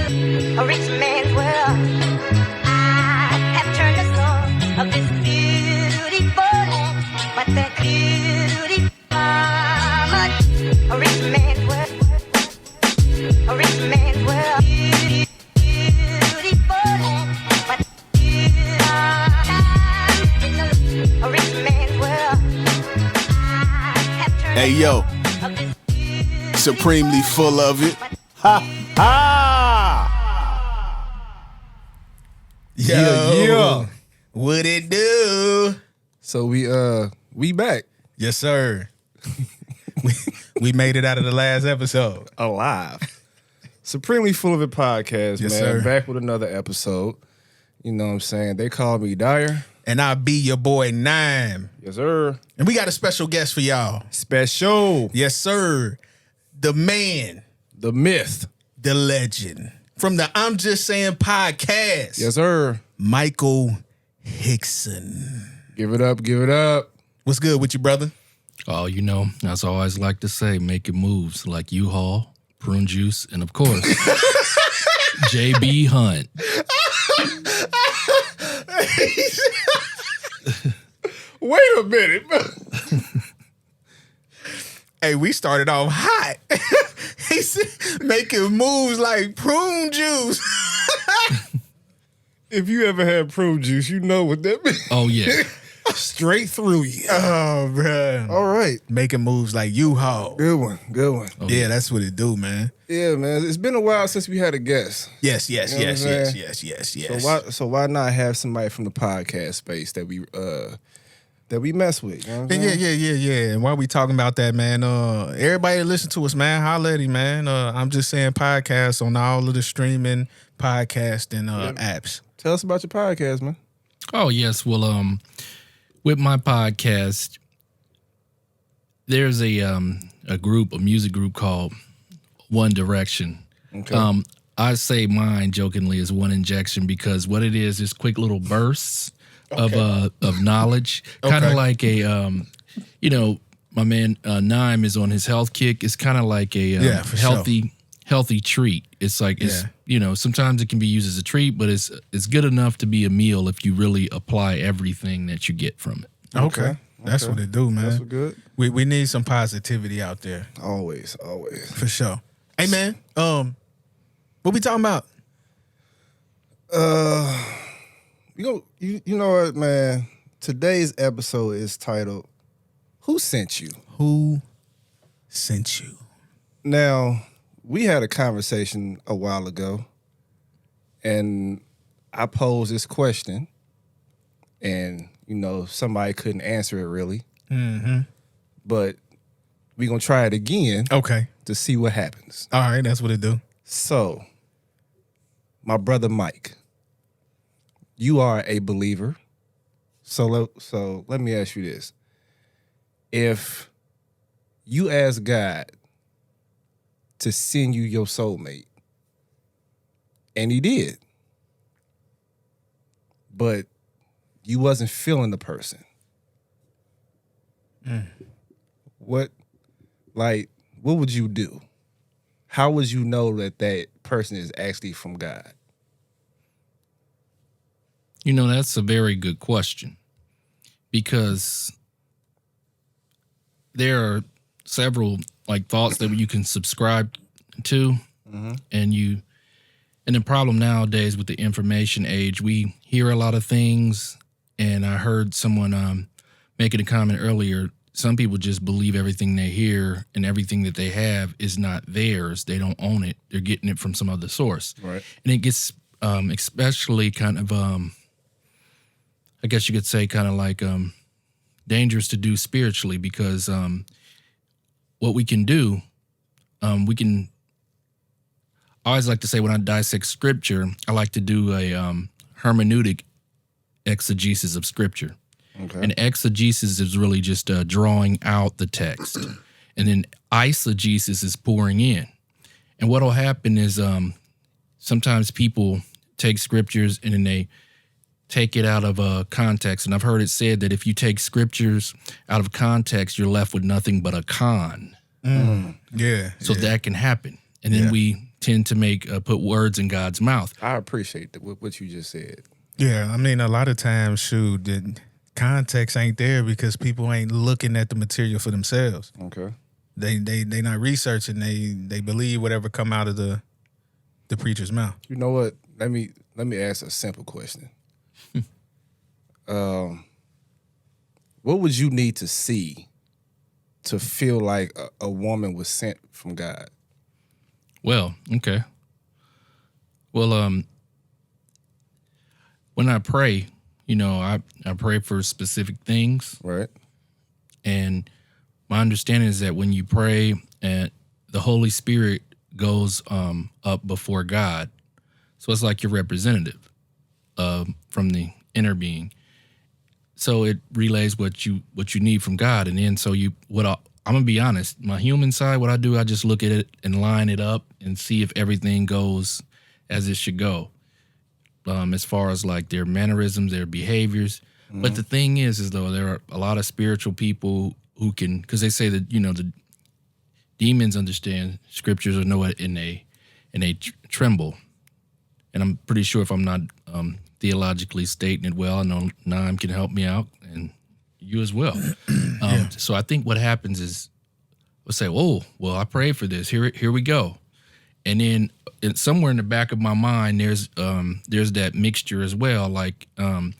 a rich man's world. I have turned the soul of this beautiful land, but that beauty a rich man's world, a rich man's world. Beautiful land, but a rich man's world. Hey yo, supremely full of it. Ha ha! Yo, What it do? So we back Yes, sir. we made it out of the last episode. alive. Supremely Full of It podcast, Yes, man. sir. Back with another episode. You know what I'm saying? They call me Dyer. And I'll be your boy Nime. Yes, sir. And we got a special guest for y'all. Special. Yes, sir. The man, The myth. the legend. From the I'm Just Saying podcast. Yes, sir. Michael Hickson. Give it up. Give it up. What's good with you, brother? Oh, you know, as I always like to say, making moves like U-Haul, Prune Juice, and of course, JB Hunt. Wait a minute. Hey, we started off hot. He said making moves like prune juice. If you ever had prune juice, you know what that means. Oh, yeah. Straight through you. Oh, bro. All right. Making moves like U-Haul. Good one. Good one. Yeah, that's what it do, man. Yeah, man. It's been a while since we had a guest. Yes, yes, You know yes, what I'm yes, saying? yes, yes, yes. So why not have somebody from the podcast space that we mess with? You know what I'm saying? Yeah. And while we talking about that, man, everybody that listen to us, man, holla at him, man. I'm Just Saying podcast on all of the streaming podcasting apps. Tell us about your podcast, man. Oh, yes. Well, with my podcast, there's a music group called One Direction. Okay. I say mine jokingly is One Injection because what it is quick little bursts of knowledge, kind of Okay. like a my man Nime is on his health kick. It's kind of like a for sure. healthy treat. It's like sometimes it can be used as a treat, but it's good enough to be a meal if you really apply everything that you get from it. Okay. That's what it do, man. That's what good. We need some positivity out there Always. for sure. Hey, man, what we talking about? You know what, man? Today's episode is titled "Who Sent You?" Who sent you? Now, we had a conversation a while ago, and I posed this question, and somebody couldn't answer it really. Mm-hmm. But we're gonna try it again Okay. to see what happens. All right, that's what it do. So, my brother Mike, you are a believer. So let me ask you this. If you ask God to send you your soulmate, and he did, but you wasn't feeling the person, what would you do? How would you know that person is actually from God? That's a very good question because there are several thoughts that you can subscribe to, and the problem nowadays with the information age, we hear a lot of things, and I heard someone making a comment earlier. Some people just believe everything they hear, and everything that they have is not theirs. They don't own it. They're getting it from some other source. Right. And it gets especially kind of, I guess you could say kind of like dangerous to do spiritually because what we can do, I always like to say when I dissect scripture, I like to do a hermeneutic exegesis of scripture. Okay. And exegesis is really just drawing out the text. And then eisegesis is pouring in. And what will happen is sometimes people take scriptures and then they take it out of context. And I've heard it said that if you take scriptures out of context, you're left with nothing but a con. Yeah. So that can happen. And then we tend to make put words in God's mouth. I appreciate what you just said. Yeah, I mean, a lot of times, shoot, the context ain't there because people ain't looking at the material for themselves. Okay. They not researching. They believe whatever come out of the preacher's mouth. You know what? Let me ask a simple question. What would you need to see to feel like a woman was sent from God? Well, okay. Well, when I pray, I pray for specific things. Right. And my understanding is that when you pray, and the Holy Spirit goes up before God, so it's like your representative from the inner being. So it relays what you need from God, and then I'm gonna be honest. My human side, what I do, I just look at it and line it up and see if everything goes as it should go. As far as like their mannerisms, their behaviors. Mm-hmm. But the thing is though, there are a lot of spiritual people who can, because they say that the demons understand scriptures or know it and they tremble. And I'm pretty sure if I'm not theologically stating it well, I know Naim can help me out and you as well. So I think what happens is we'll say, "Oh, well, I prayed for this. Here we go," and then somewhere in the back of my mind, there's that mixture as well. Like in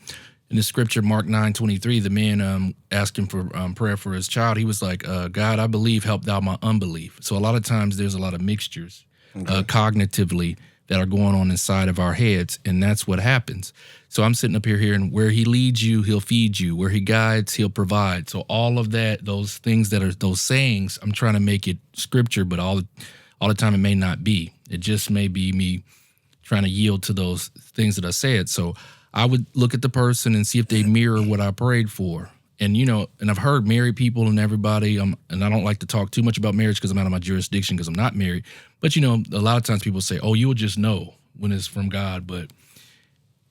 the scripture, Mark 9:23, the man asking for prayer for his child, he was like, "God, I believe, help thou my unbelief." So a lot of times there's a lot of mixtures cognitively that are going on inside of our heads, and that's what happens. So I'm sitting up here and where he leads you, he'll feed you. Where he guides, he'll provide. So all of that, those things that are those sayings, I'm trying to make it scripture, but all the time it may not be. It just may be me trying to yield to those things that I said. So I would look at the person and see if they mirror what I prayed for. And, and I've heard married people and everybody, and I don't like to talk too much about marriage because I'm out of my jurisdiction because I'm not married. But, a lot of times people say, oh, you will just know when it's from God. But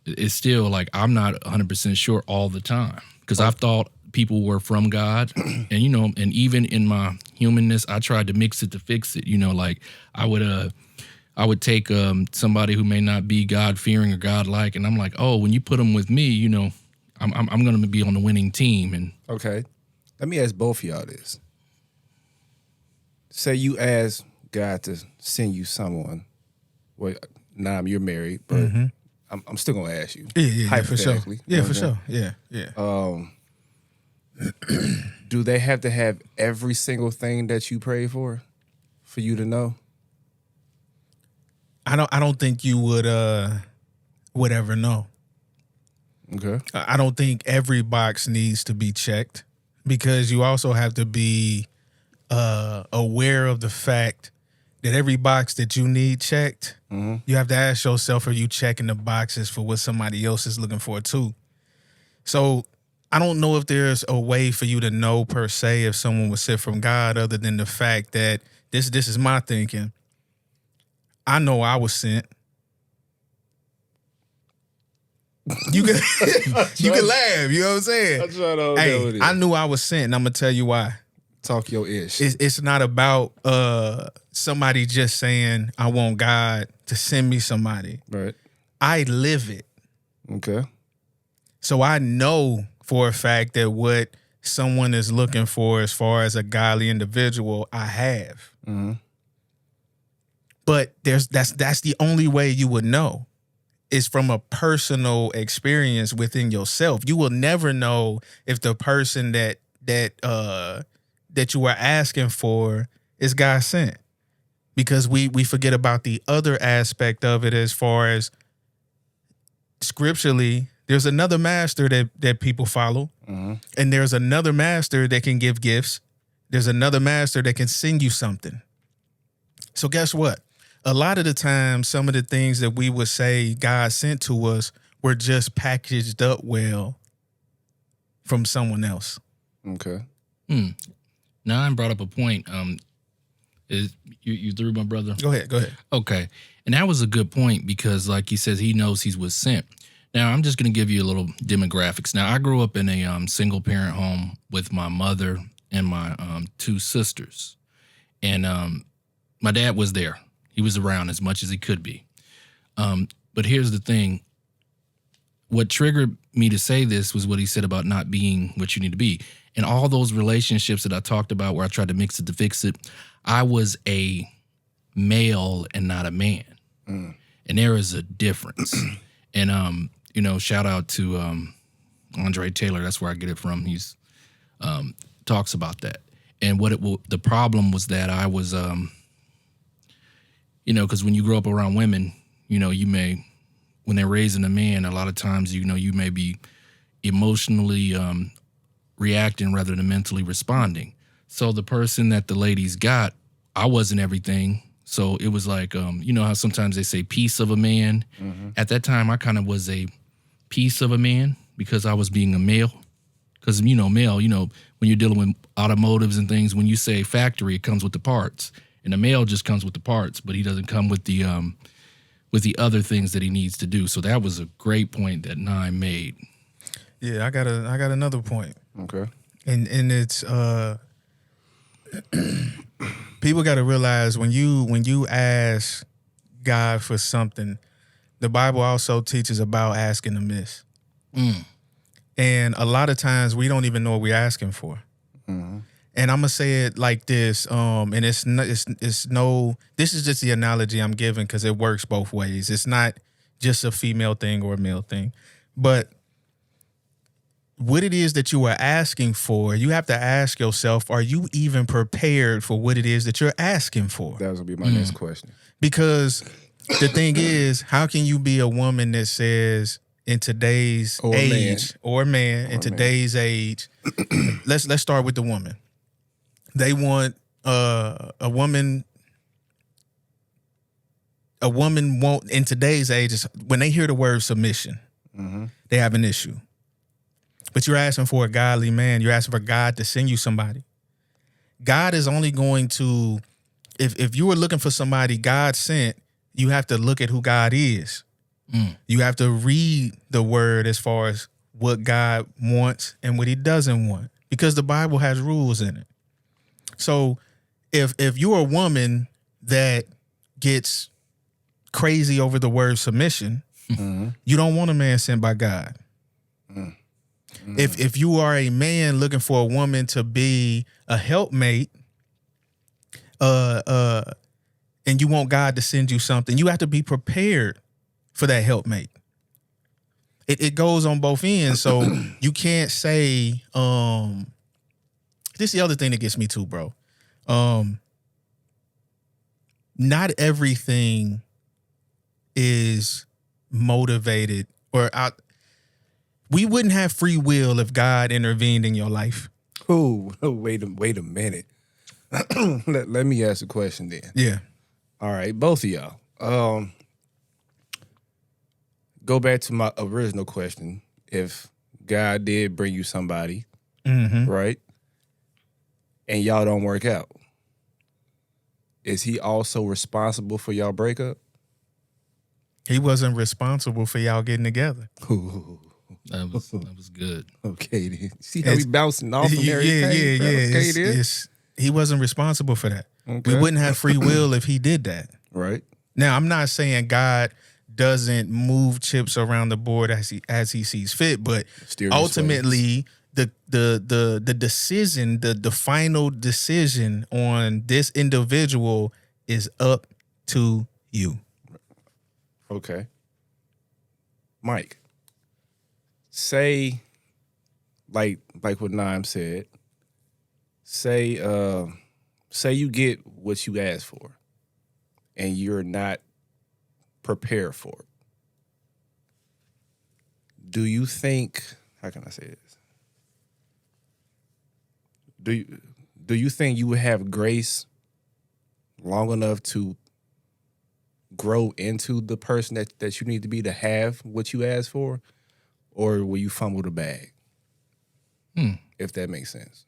it's still like I'm not 100% sure all the time because I've thought people were from God. And, and even in my humanness, I tried to mix it to fix it. Like I would take somebody who may not be God-fearing or God-like, and I'm like, oh, when you put them with me, I'm going to be on the winning team. And okay, let me ask both of y'all this. Say you ask God to send you someone. Well, Naim, you're married, but I'm still going to ask you. Yeah, for sure. Yeah, for sure. Yeah. Do they have to have every single thing that you pray for you to know? I don't think you would ever know. Okay. I don't think every box needs to be checked because you also have to be aware of the fact that every box that you need checked, you have to ask yourself, are you checking the boxes for what somebody else is looking for too? So I don't know if there's a way for you to know per se if someone was sent from God other than the fact that this is my thinking. I know I was sent. You can laugh, you know what I'm saying? I knew I was sent, and I'm gonna tell you why. Talk your ish. It's not about somebody just saying I want God to send me somebody. Right. I live it. Okay. So I know for a fact that what someone is looking for as far as a godly individual, I have. Mm-hmm. But that's the only way you would know. Is from a personal experience within yourself. You will never know if the person that you are asking for is God sent, because we forget about the other aspect of it as far as scripturally. There's another master that people follow, and there's another master that can give gifts. There's another master that can send you something. So guess what? A lot of the time, some of the things that we would say God sent to us were just packaged up well from someone else. Okay. Naim brought up a point. Is you through, my brother? Go ahead. Okay. And that was a good point because, like he says, he knows he was sent. Now, I'm just going to give you a little demographics. Now, I grew up in a single-parent home with my mother and my two sisters. And my dad was there. He was around as much as he could be. But here's the thing. What triggered me to say this was what he said about not being what you need to be. In all those relationships that I talked about where I tried to mix it to fix it, I was a male and not a man. And there is a difference. And, shout out to Andre Taylor. That's where I get it from. He's talks about that. And the problem was that I was, because when you grow up around women, when they're raising a man, a lot of times, you may be emotionally reacting rather than mentally responding. So the person that the ladies got, I wasn't everything. So it was like, how sometimes they say piece of a man. Mm-hmm. At that time, I kind of was a piece of a man because I was being a male. Because, male, when you're dealing with automotives and things, when you say factory, it comes with the parts. And the male just comes with the parts, but he doesn't come with the other things that he needs to do. So that was a great point that Nine made. Yeah, I got another point. Okay. And it's people got to realize when you ask God for something, the Bible also teaches about asking amiss. And a lot of times we don't even know what we're asking for. Mm-hmm. And I'm gonna say it like this, and this is just the analogy I'm giving because it works both ways. It's not just a female thing or a male thing, but what it is that you are asking for, you have to ask yourself, are you even prepared for what it is that you're asking for? That was gonna be my next question. Because the thing is, how can you be a woman that says in today's age, today's age, let's start with the woman. They want a woman won't in today's age, when they hear the word submission, they have an issue. But you're asking for a godly man. You're asking for God to send you somebody. God is only going to, if you were looking for somebody God sent, you have to look at who God is. You have to read the word as far as what God wants and what he doesn't want, because the Bible has rules in it. So if you're a woman that gets crazy over the word submission, you don't want a man sent by God. If you are a man looking for a woman to be a helpmate, and you want God to send you something, you have to be prepared for that helpmate. It goes on both ends. So you can't say, this is the other thing that gets me too, bro. Not everything is motivated we wouldn't have free will if God intervened in your life. Oh, wait a minute. let me ask a question then. Yeah. All right, both of y'all. Go back to my original question. If God did bring you somebody, right, and y'all don't work out, is he also responsible for y'all breakup? He wasn't responsible for y'all getting together. Ooh. That was good. Okay, then. See how we bouncing off and everything? Yeah. He wasn't responsible for that. Okay. We wouldn't have free will if he did that. Right. Now, I'm not saying God doesn't move chips around the board as he sees fit, but ultimately the decision, the final decision on this individual is up to you. Okay. Mike, say, like what Naim said, say you get what you asked for and you're not prepared for it. Do you think, how can I say this? Do you think you would have grace long enough to grow into the person that you need to be to have what you asked for? Or will you fumble the bag? If that makes sense.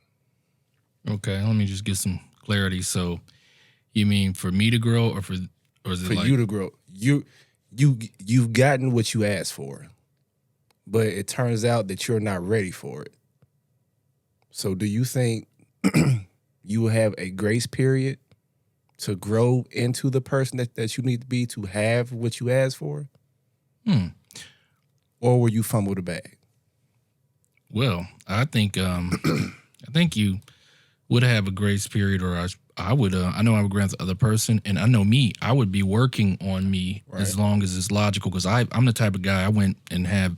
Okay, let me just get some clarity. So you mean for me to grow or is it for you to grow? You've gotten what you asked for, but it turns out that you're not ready for it. So do you think you will have a grace period to grow into the person that you need to be to have what you asked for? Or will you fumble the bag? Well, I think you would have a grace period, or I would. I know I would grant the other person, and I know me. I would be working on me as long as it's logical, because I'm the type of guy. I went and have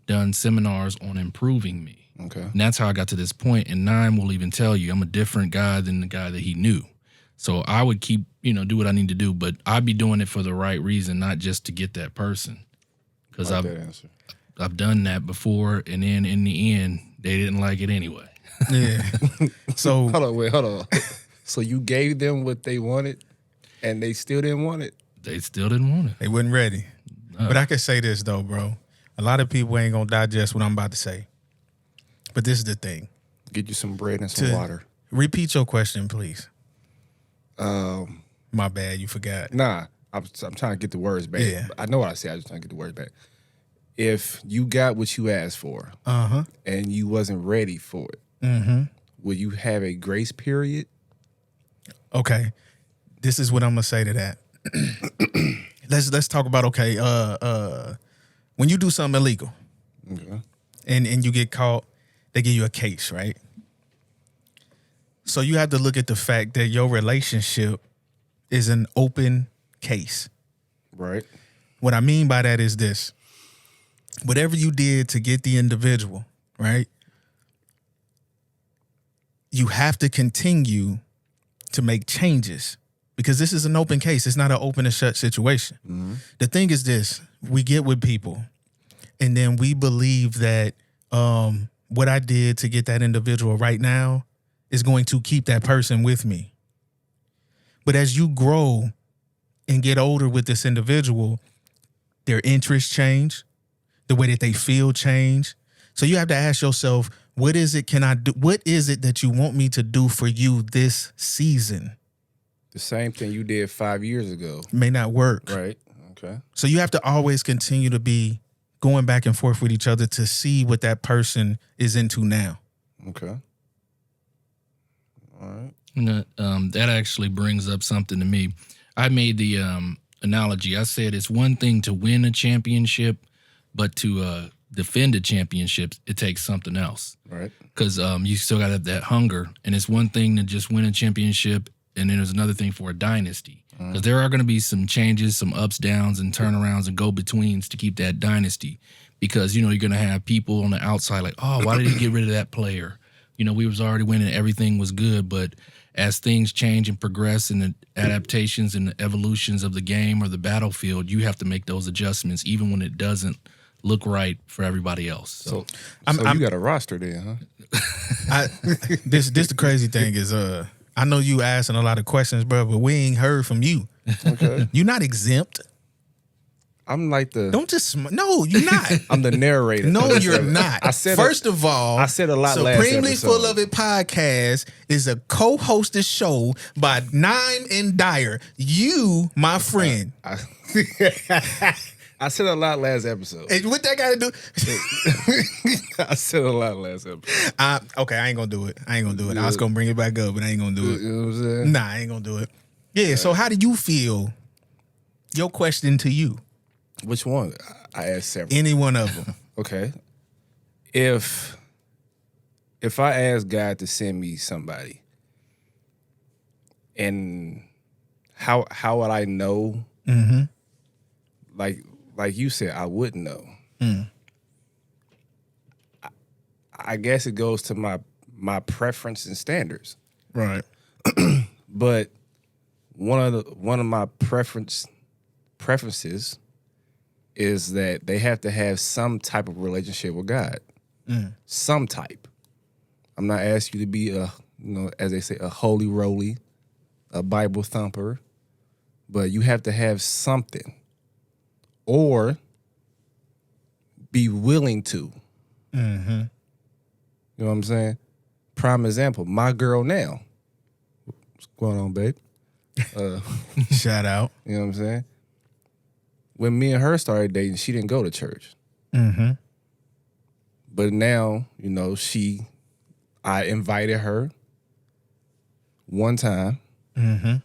done seminars on improving me. Okay. And that's how I got to this point. And Nine will even tell you I'm a different guy than the guy that he knew. So I would keep, do what I need to do, but I'd be doing it for the right reason, not just to get that person. Because Like that answer. I've done that before, and then in the end, they didn't like it anyway. Yeah. So Hold on. So you gave them what they wanted, and they still didn't want it? They still didn't want it. they wasn't ready. But I can say this though, bro. A lot of people ain't gonna digest what I'm about to say. But this is the thing. Get you some bread and some water. Repeat your question, please. My bad, you forgot. Nah, I'm trying to get the words back. Yeah. I know what I said. I just trying to get the words back. If you got what you asked for, and you wasn't ready for it, will you have a grace period? Okay. This is what I'm gonna say to that. Let's talk about when you do something illegal and you get caught, they give you a case, right? So you have to look at the fact that your relationship is an open case. Right. What I mean by that is this. Whatever you did to get the individual, right? You have to continue to make changes because this is an open case. It's not an open and shut situation. The thing is this, we get with people and then we believe that what I did to get that individual right now is going to keep that person with me. But as you grow and get older with this individual, their interests change, the way that they feel change. So you have to ask yourself, what is it can I do? What is it that you want me to do for you this season? The same thing you did 5 years ago. May not work. Right. Okay. So you have to always continue to be going back and forth with each other to see what that person is into now. Okay. All right. That actually brings up something to me. I made the analogy. I said it's one thing to win a championship, but to defend a championship, it takes something else. Right. Because you still got to have that hunger. And it's one thing to just win a championship, and then there's another thing for a dynasty. Because there are going to be some changes, some ups, downs, and turnarounds and go-betweens to keep that dynasty. Because, you're going to have people on the outside like, oh, why did he get rid of that player? We was already winning, everything was good, but as things change and progress and the adaptations and the evolutions of the game or the battlefield, you have to make those adjustments even when it doesn't look right for everybody else. So you got a roster then, huh? This the crazy thing is, I know you asking a lot of questions, bro, but we ain't heard from you. Okay. You're not exempt. I'm like the. Don't just no, you're not. I'm the narrator. No, you're not. I said First of all, I said a lot last Supremely episode. Full of It podcast is a co-hosted show by Nime and Dyer. You, my friend. I said a lot last episode. And what that got to do? I said a lot last episode. Okay, I ain't gonna do it. I was gonna bring it back up, but I ain't gonna do it. You know what I'm saying? Nah, I ain't gonna do it. Yeah. So how do you feel? Your question to you. Which one? I asked several. Any one of them. Okay. If I ask God to send me somebody, and how would I know? Mm-hmm. Like you said, I wouldn't know. I guess it goes to my preference and standards. Right. But one of my preferences is that they have to have some type of relationship with God. Some type. I'm not asking you to be as they say, a holy roly, a Bible thumper, but you have to have something. Or be willing to. Mm-hmm. You know what I'm saying? Prime example, my girl now. What's going on, babe? Shout out. You know what I'm saying? When me and her started dating, she didn't go to church. Mm-hmm. But now, I invited her one time. Mm-hmm.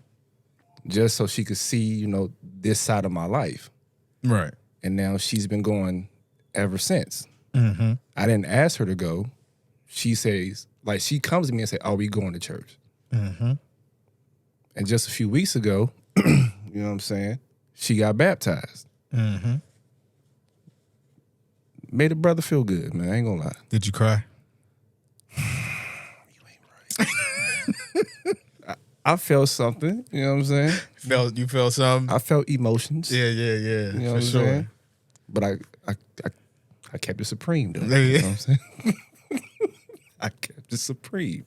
just so she could see, this side of my life. Right. And now she's been going ever since. Mm-hmm. I didn't ask her to go. She says, like, she comes to me and say, "Are we going to church?" Mm-hmm. And just a few weeks ago, you know what I'm saying, she got baptized. Mm-hmm. Made a brother feel good, man. I ain't gonna lie. Did you cry? I felt something, you know what I'm saying? You felt something? I felt emotions. Yeah, You know what I'm saying? But I kept it supreme, though. Yeah. You know what I'm saying? I kept it supreme.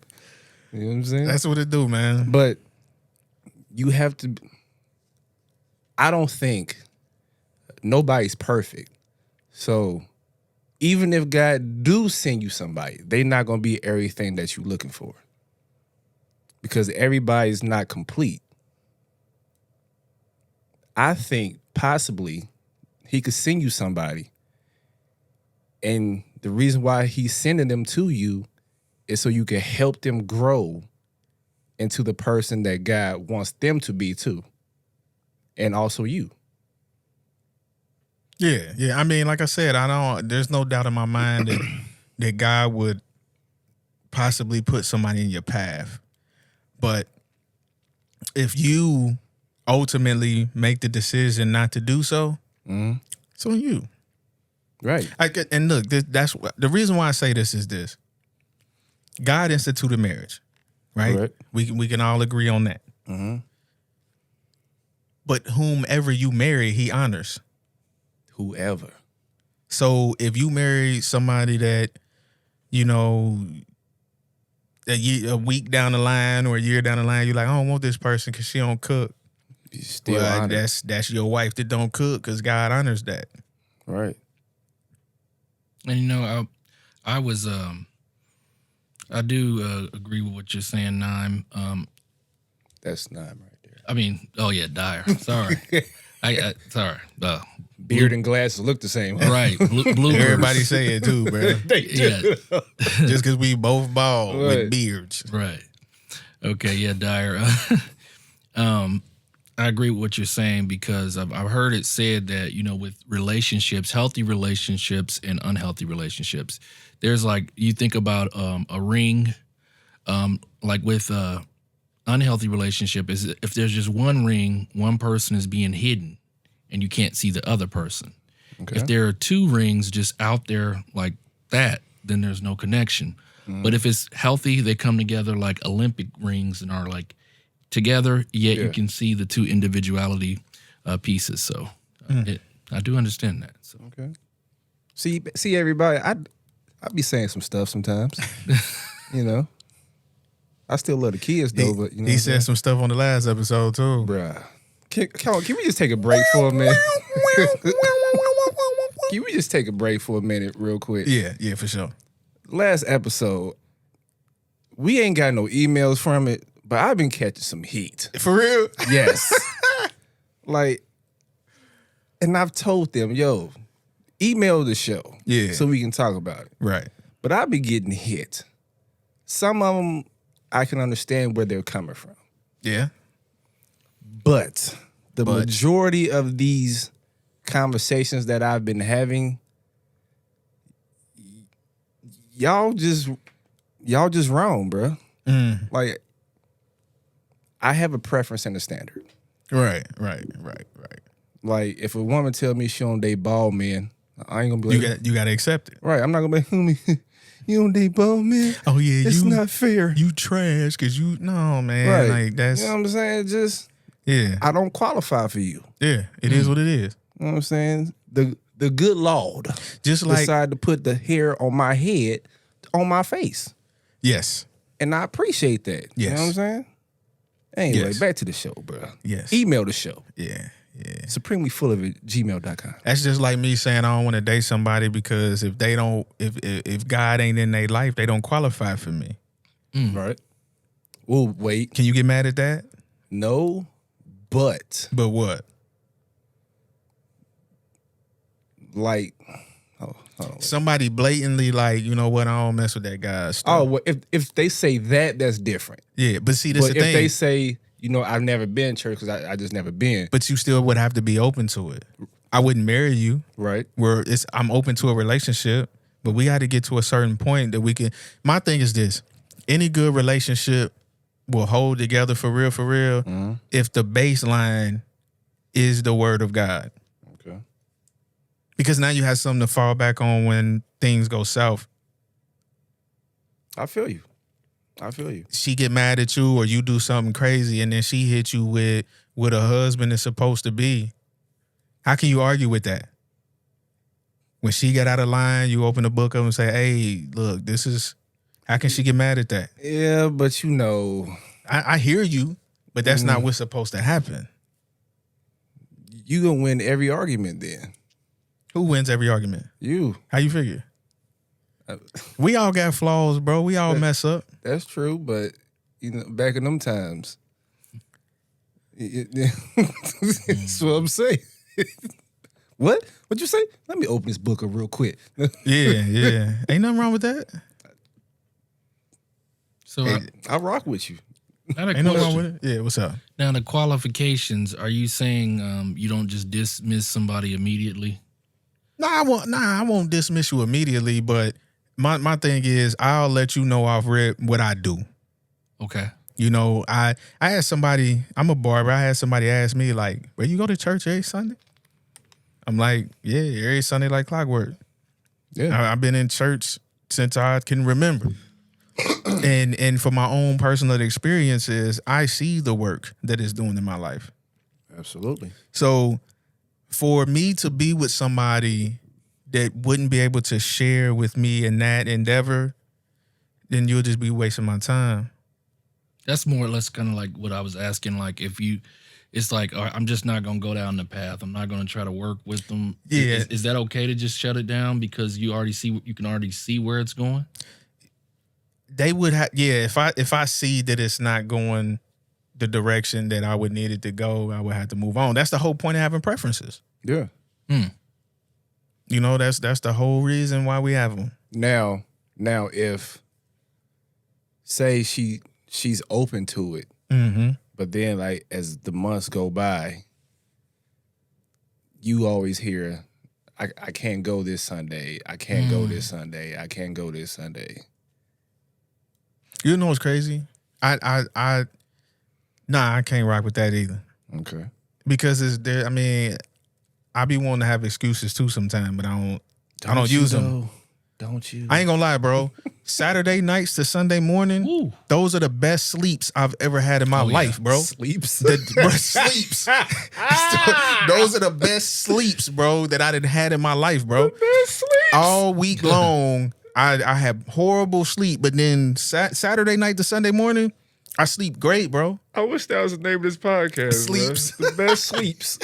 You know what I'm saying? That's what it do, man. But you have to. I don't think nobody's perfect. So even if God do send you somebody, they not gonna be everything that you're looking for. Because everybody's not complete. I think possibly he could send you somebody, and the reason why he's sending them to you is so you can help them grow into the person that God wants them to be too. And also you. Yeah. I mean, like I said, there's no doubt in my mind that God would possibly put somebody in your path. But if you ultimately make the decision not to do so, it's on you. Right. And look, that's the reason why I say this is this. God instituted marriage, right? Correct. We can all agree on that. Mm-hmm. But whomever you marry, he honors. Whoever. So if you marry somebody that, a week down the line or a year down the line, you're like, I don't want this person because she don't cook. You still Well, honored. that's your wife that don't cook because God honors that. Right. And I do agree with what you're saying, Nime. That's not right there. I mean, oh yeah, Dyer. Sorry, sorry. Beard and glasses look the same. Huh? Right, blue. Everybody say it too, bro. Yeah, Just because we both bald Right. with beards. right. Okay, yeah, Dyer. I agree with what you're saying because I've heard it said that with relationships, healthy relationships and unhealthy relationships, there's like you think about a ring, like with unhealthy relationship is if there's just one ring, one person is being hidden, and you can't see the other person. Okay. If there are two rings just out there like that, then there's no connection. But if it's healthy, they come together like Olympic rings and are like together, yet you can see the two individuality pieces. So I do understand that. So Okay. See everybody, I be saying some stuff sometimes. I still love the kids though, but He said some stuff on the last episode too. bruh. Can we just take a break for a minute? Can we just take a break for a minute real quick? Yeah, for sure. Last episode, we ain't got no emails from it, but I've been catching some heat. For real? Yes. And I've told them, yo, email the show. Yeah. So we can talk about it. Right. But I've been getting hit. Some of them, I can understand where they're coming from. Yeah. But the majority of these conversations that I've been having, y'all just wrong, bro. Like, I have a preference and a standard. Right. Like, if a woman tell me she don't date bald men, I ain't gonna be like, You got to accept it. right, I'm not gonna be, homie, you don't date bald men? Oh yeah, It's not fair. You trash because no man. Right. Like that's You know what I'm saying? Just, yeah. I don't qualify for you. Yeah. It is what it is. You know what I'm saying? The good Lord Just like decided to put the hair on my head on my face. yes. And I appreciate that. You know Yes. what I'm saying? Anyway, Yes. back to the show, bro. Yes. Email the show. Yeah. supremelyfullofit@gmail.com. That's just like me saying I don't want to date somebody because if they don't, if God ain't in their life, they don't qualify for me. Right. Well, wait. Can you get mad at that? No, but But what? like, hold on. Somebody blatantly like, you know what? I don't mess with that guy's stuff. Oh, well, if they say that, that's different. Yeah, but see, this But the if thing. they say I've never been to church because I just never been. But you still would have to be open to it. I wouldn't marry you. Right. Where I'm open to a relationship, but we got to get to a certain point that we can. My thing is this: any good relationship will hold together for real, if the baseline is the word of God. Okay. Because now you have something to fall back on when things go south. I feel you. She get mad at you or you do something crazy and then she hit you with what a husband is supposed to be. How can you argue with that? When she got out of line, you open the book up and say, hey, look, this is, how can she get mad at that? Yeah, but I hear you, but that's not what's supposed to happen. you gonna win every argument then. Who wins every argument? You. How you figure? We all got flaws, bro. We all mess up. That's true, but back in them times, that's what I'm saying. What? What'd you say? Let me open this book up real quick. Yeah. Ain't nothing wrong with that. So I rock with you. I had a Ain't nothing wrong question. with it. Yeah, what's up? Now, the qualifications, are you saying you don't just dismiss somebody immediately? I won't dismiss you immediately, but my thing is I'll let you know off rip what I do. Okay. I had somebody, I'm a barber, I had somebody ask me like, where you go to church every Sunday? I'm like, yeah, every Sunday like clockwork. Yeah. I've been in church since I can remember. and for my own personal experiences, I see the work that it's doing in my life. Absolutely. So for me to be with somebody that wouldn't be able to share with me in that endeavor, then you'll just be wasting my time. That's more or less kind of like what I was asking. Like, it's like, all right, I'm just not going to go down the path. I'm not going to try to work with them. Yeah. Is that okay to just shut it down because you can already see where it's going? They would have, yeah. If I see that it's not going the direction that I would need it to go, I would have to move on. That's the whole point of having preferences. Yeah. That's the whole reason why we have them. Now, if say she's open to it, but then like as the months go by, you always hear, I can't go this Sunday. I can't go this Sunday. I can't go this Sunday. You know what's crazy? I can't rock with that either. Okay. Because it's there. I mean, I be wanting to have excuses too sometimes, but I don't use them. Don't you? I ain't gonna lie, bro. Saturday nights to Sunday morning, Ooh. those are the best sleeps I've ever had in my life, bro. Sleeps. Sleeps. Those are the best sleeps, bro, that I done had in my life, bro. All week long, I have horrible sleep, but then Saturday night to Sunday morning, I sleep great, bro. I wish that was the name of this podcast. Sleeps. Bro. The best sleeps.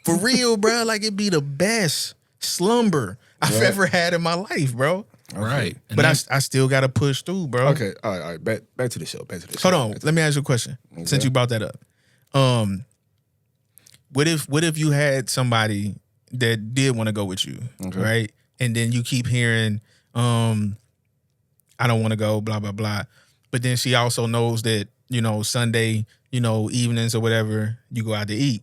For real, bro. Like it'd be the best slumber I've ever had in my life, bro. Right. And But I still got to push through, bro. Okay. All right. Back to the show. Hold on. Let me ask you a question. Okay. Since you brought that up. What if you had somebody that did want to go with you, right? And then you keep hearing, I don't want to go, blah, blah, blah. But then she also knows that, Sunday, evenings or whatever, you go out to eat.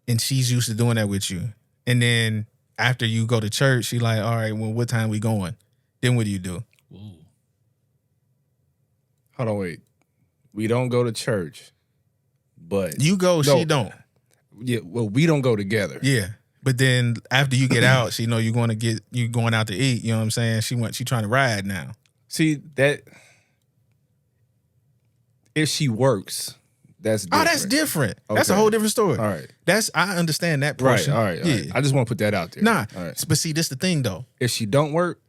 And she's used to doing that with you. And then after you go to church, she like, all right, well, what time we going? Then what do you do? Whoa. Hold on, wait. We don't go to church, but You go, No. she don't. yeah, well, we don't go together. Yeah. But then after you get out, she know you going out to eat. You know what I'm saying? She trying to ride now. See that if she works, that's different. Oh, that's different. That's a Okay. whole different story. All right. I understand that Right. portion. All right. All Yeah. right. I just want to put that out there. Nah. All right. But see, this the thing though. If she don't work,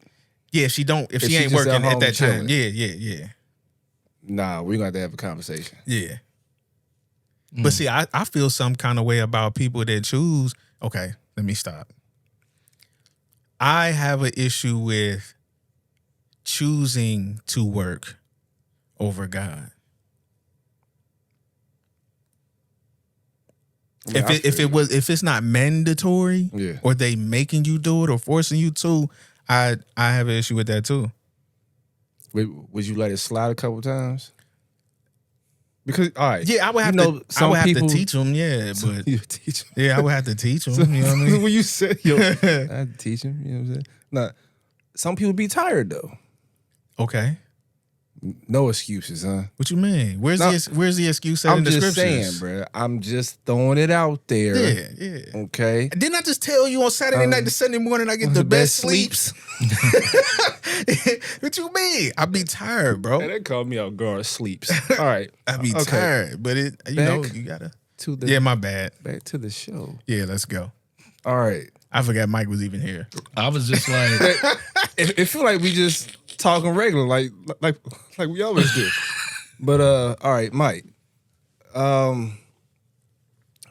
Yeah, if she If she she ain't just working at at home that time. chilling. Yeah. nah, we're gonna have to have a conversation. Yeah. But see, I feel some kind of way about people that choose. Okay, let me stop. I have an issue with choosing to work over God. I mean, I feel you. If it's not mandatory, Yeah. or they making you do it or forcing you to, I have an issue with that too. Would you let it slide a couple times? Because all right, Yeah, I would have know, to. I some would have people- to teach them. Yeah, but you teach him. yeah, I would have to teach them. You know what I mean? when you said, yo, I teach him. You know what I'm saying? Nah, some people be tired though. Okay. No excuses, huh? What you mean? Where's No, the excuse set in I'm the just scriptures? saying, bro. I'm just throwing it out there. Yeah, yeah. Okay. Didn't I just tell you on Saturday night to Sunday morning I get the best sleeps? What you mean? I be tired, bro. Hey, they called me out guard sleeps. All right. I be Okay. tired, but it you Back know you gotta. To the Yeah, my bad. back to the show. Yeah, let's go. All right. I forgot Mike was even here. I was just like, It feel like we just talking regular, like we always do. But all right, Mike.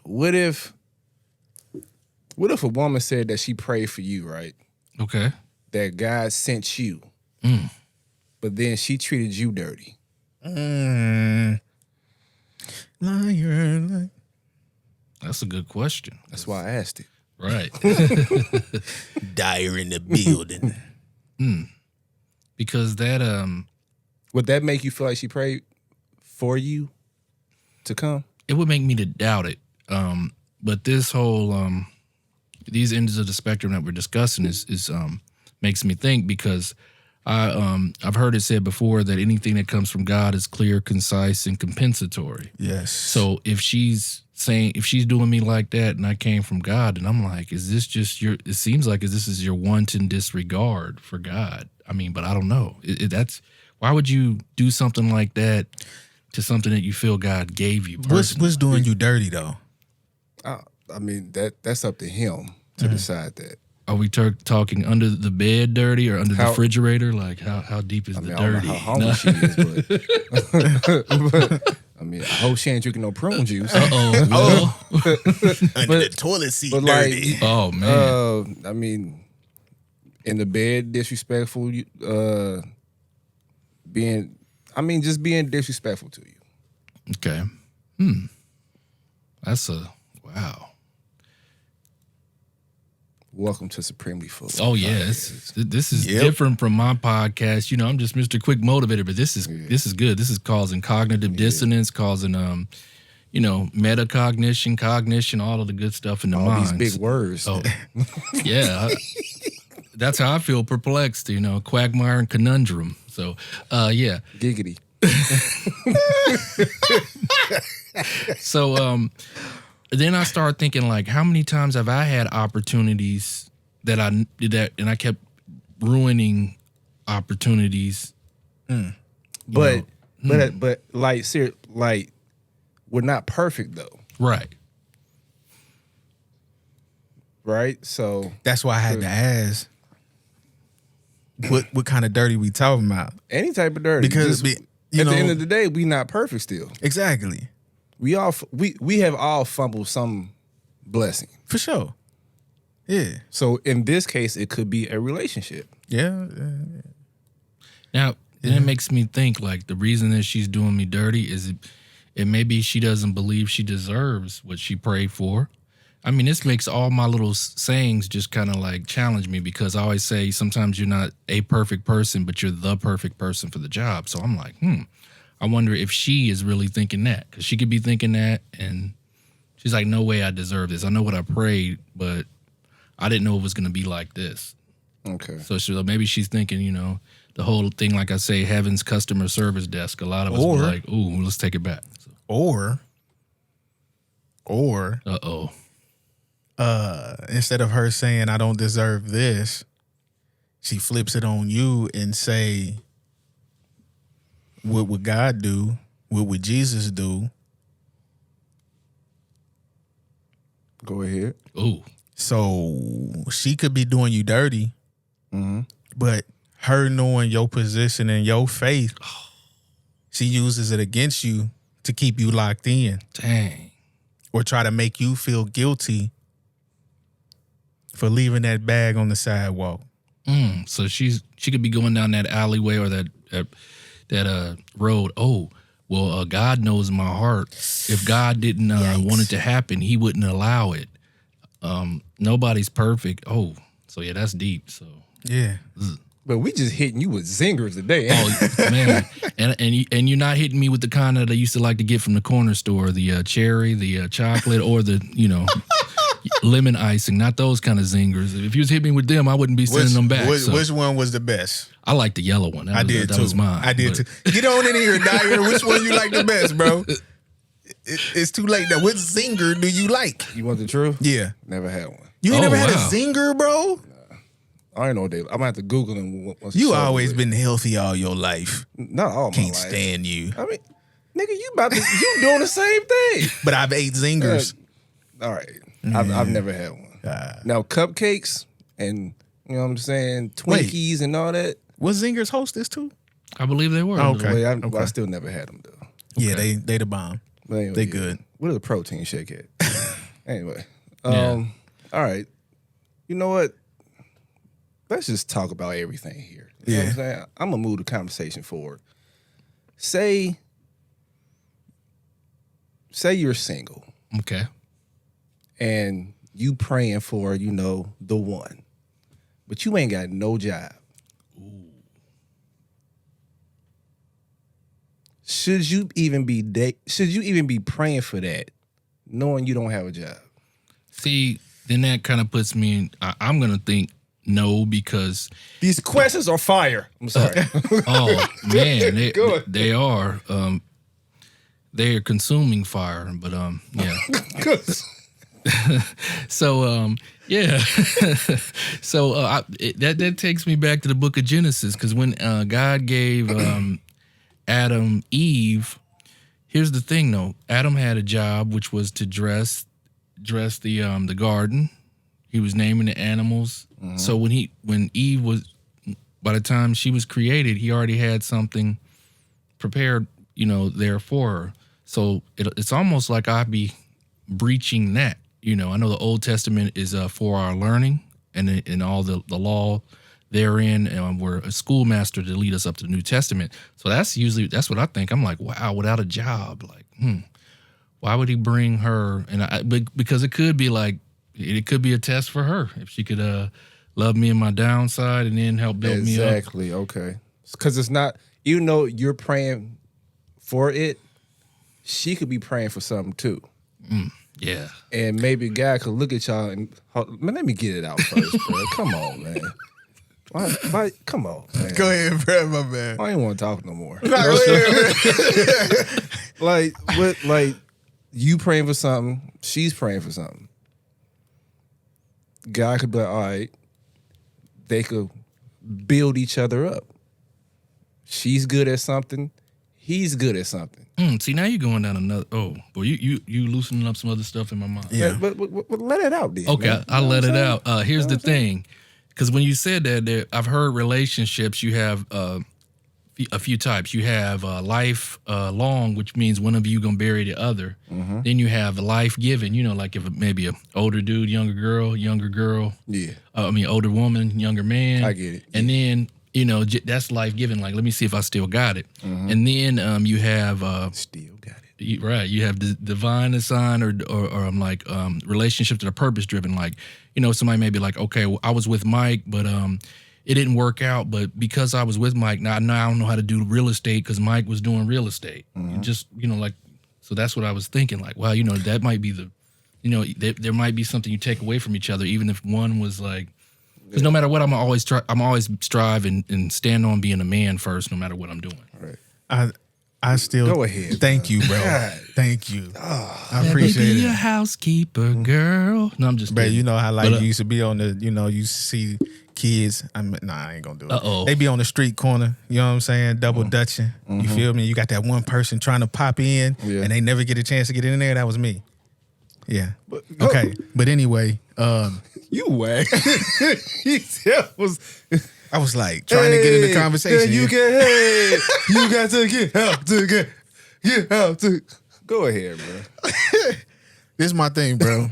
What if a woman said that she prayed for you, right? okay, That God sent you, but then she treated you dirty. Liar. that's a good question. That's why I asked it. Right. Dyer in the building. Because that, Would that make you feel like she prayed for you to come? it would make me to doubt it. But this whole, these ends of the spectrum that we're discussing is makes me think, because I've heard it said before that anything that comes from God is clear, concise, and compensatory. Yes. So if she's doing me like that and I came from God, and I'm like, is this just it seems like this is your wanton disregard for God. I mean, but I don't know. Why would you do something like that to something that you feel God gave you personally? What's doing you dirty though? I mean, that's up to him to decide that. Are we talking under the bed dirty or under the How- refrigerator? Like how deep is I mean, the I don't dirty? know how hungry she is, but I mean, I hope she ain't drinking no prune juice. Oh, Under the toilet seat But dirty. like, oh man. I mean, in the bed, disrespectful. Just being disrespectful to you. Okay. That's wow. Welcome to Supremely Full. Oh yeah, this is Yep. different from my podcast. You know, I'm just Mr. Quick Motivator, but this is good. This is causing cognitive dissonance, causing metacognition, cognition, all of the good stuff in the All mind. these big words. Oh, yeah. That's how I feel perplexed, quagmire and conundrum. So, yeah. Giggity. So, then I started thinking, like, how many times have I had opportunities that I did that, and I kept ruining opportunities. But like, like, we're not perfect though, Right. right? So That's why I had to ask. What kind of dirty we talking about? any type of dirty, Because just- you at know the end of the day, we not perfect still. exactly We have all fumbled some blessing. for sure. Yeah, So in this case, it could be a relationship. yeah. Now, then it makes me think, like, the reason that she's doing me dirty is it maybe she doesn't believe she deserves what she prayed for. I mean, this makes all my little sayings just kind of like challenge me, because I always say sometimes you're not a perfect person, but you're the perfect person for the job. So I'm like, I wonder if she is really thinking that, because she could be thinking that, and she's like, no way I deserve this. I know what I prayed, but I didn't know it was going to be like this. Okay. So maybe she's thinking, the whole thing, like I say, heaven's customer service desk. A lot of us were like, ooh, let's take it back. So, Or uh-oh. instead of her saying I don't deserve this, she flips it on you and say, what would God do? What would Jesus do? Go ahead. Ooh. So she could be doing you dirty, but her knowing your position and your faith, she uses it against you to keep you locked in Dang. or try to make you feel guilty for leaving that bag on the sidewalk. So she could be going down that alleyway or that road. Oh, well, God knows my heart. If God didn't want it to happen, he wouldn't allow it. Nobody's perfect. Oh, so yeah, that's deep. So Yeah. But we just hitting you with zingers today. Oh man, and you're not hitting me with the kind that I used to like to get from the corner store, the cherry, the chocolate, or the lemon icing. Not those kind of zingers. If you was hitting me with them, I wouldn't be sending them back. So. Which one was the best? I like the yellow one. I did that too. was mine. I did too. Get on in here, Dyer. Which one you like the best, bro? It's too late now. What zinger do you like? You want the truth? Yeah. Never had one. You ain't never had a wow. zinger, bro? I don't know what they. I'm gonna have to Google them. You always been healthy all your life. Not all my Can't life. stand you. I mean, nigga, you doing the same thing. But I've ate zingers. All right, I've never had one. Now cupcakes and you know what I'm saying, Twinkies and all that. Was zingers hostess too? I believe they were. Okay. But I still never had them though. Yeah, they the bomb. But anyway, They good. What is a protein shake at? Anyway, Yeah. all right. You know what? Let's just talk about everything here. You know what I'm saying? I'm gonna move the conversation forward. Say you're single Okay. and you praying for, the one, but you ain't got no job. Should you even be praying for that, knowing you don't have a job? See, then that kind of puts me in. I'm gonna think no because These questions are fire. I'm sorry. oh man, Go ahead. they are they are consuming fire. But yeah. So yeah. So that takes me back to the book of Genesis because when God gave Adam Eve, here's the thing though. Adam had a job which was to dress the garden. He was naming the animals. Mm-hmm. So when Eve was, by the time she was created, he already had something prepared, there for her. So it's almost like I'd be breaching that. I know the Old Testament is for our learning and all the law therein, and we're a schoolmaster to lead us up to the New Testament. So that's what I think. I'm like, wow, without a job, like, why would he bring her? And because it could be like, it could be a test for her if she could love me in my downside and then help build me up. Exactly. Okay. Because it's not, even though you're praying for it, she could be praying for something too. Yeah. And maybe God could look at y'all and, man, let me get it out first, bro. Come on, man. Why, come on, man. Go ahead, bro, my man. I ain't want to talk no more. Go ahead. Like you praying for something, she's praying for something. God could be like, all right, they could build each other up. She's good at something, he's good at something. See, now you're going down another. Oh, boy, you loosening up some other stuff in my mind. Yeah. But let it out, then. Okay, man. I'll let it saying? out. Here's the thing, because when you said that, I've heard relationships. You have a few types. You have life long, which means one of you gonna bury the other. Mm-hmm. Then you have life giving. Like if maybe a older dude, younger girl. Yeah. Older woman, younger man. I get it. And then that's life giving. Like, let me see if I still got it. Mm-hmm. And then you have Still got it. Right, you have the divine assigned or relationships that are purpose driven. Like, somebody may be like, okay, well, I was with Mike, but it didn't work out. But because I was with Mike, now I don't know how to do real estate because Mike was doing real estate. Mm-hmm. Just so that's what I was thinking. Like, well, that might be there might be something you take away from each other, even if one was like. Because no matter what, I'm always strive and stand on being a man first, no matter what I'm doing. Right. I still Go ahead. Thank you, bro. God. Thank you. I appreciate Let me be it. a housekeeper, girl. No, I'm just Bro, kidding. you know how But, you used to be on the, you see kids. I ain't gonna do it. Uh-oh. They be on the street corner. You know what I'm saying? Double dutching. You feel me? You got that one person trying to pop in, Yeah. and they never get a chance to get in there. That was me. Yeah. Okay. But anyway, You whack. I was like trying to get in the conversation. You got to get out to. Go ahead, bro. This is my thing, bro.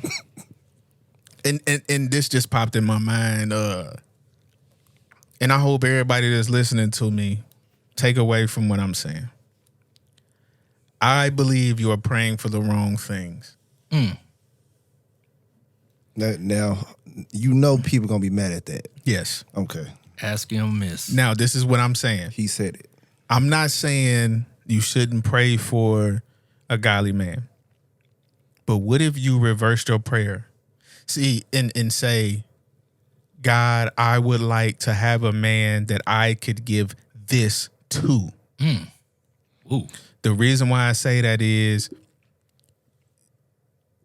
and this just popped in my mind. And I hope everybody that's listening to me take away from what I'm saying. I believe you are praying for the wrong things. Now, people gonna be mad at that. Yes. Okay. Ask him, miss. Now, this is what I'm saying. He said it. I'm not saying you shouldn't pray for a godly man. But what if you reversed your prayer? See, and say, God, I would like to have a man that I could give this to. Ooh. The reason why I say that is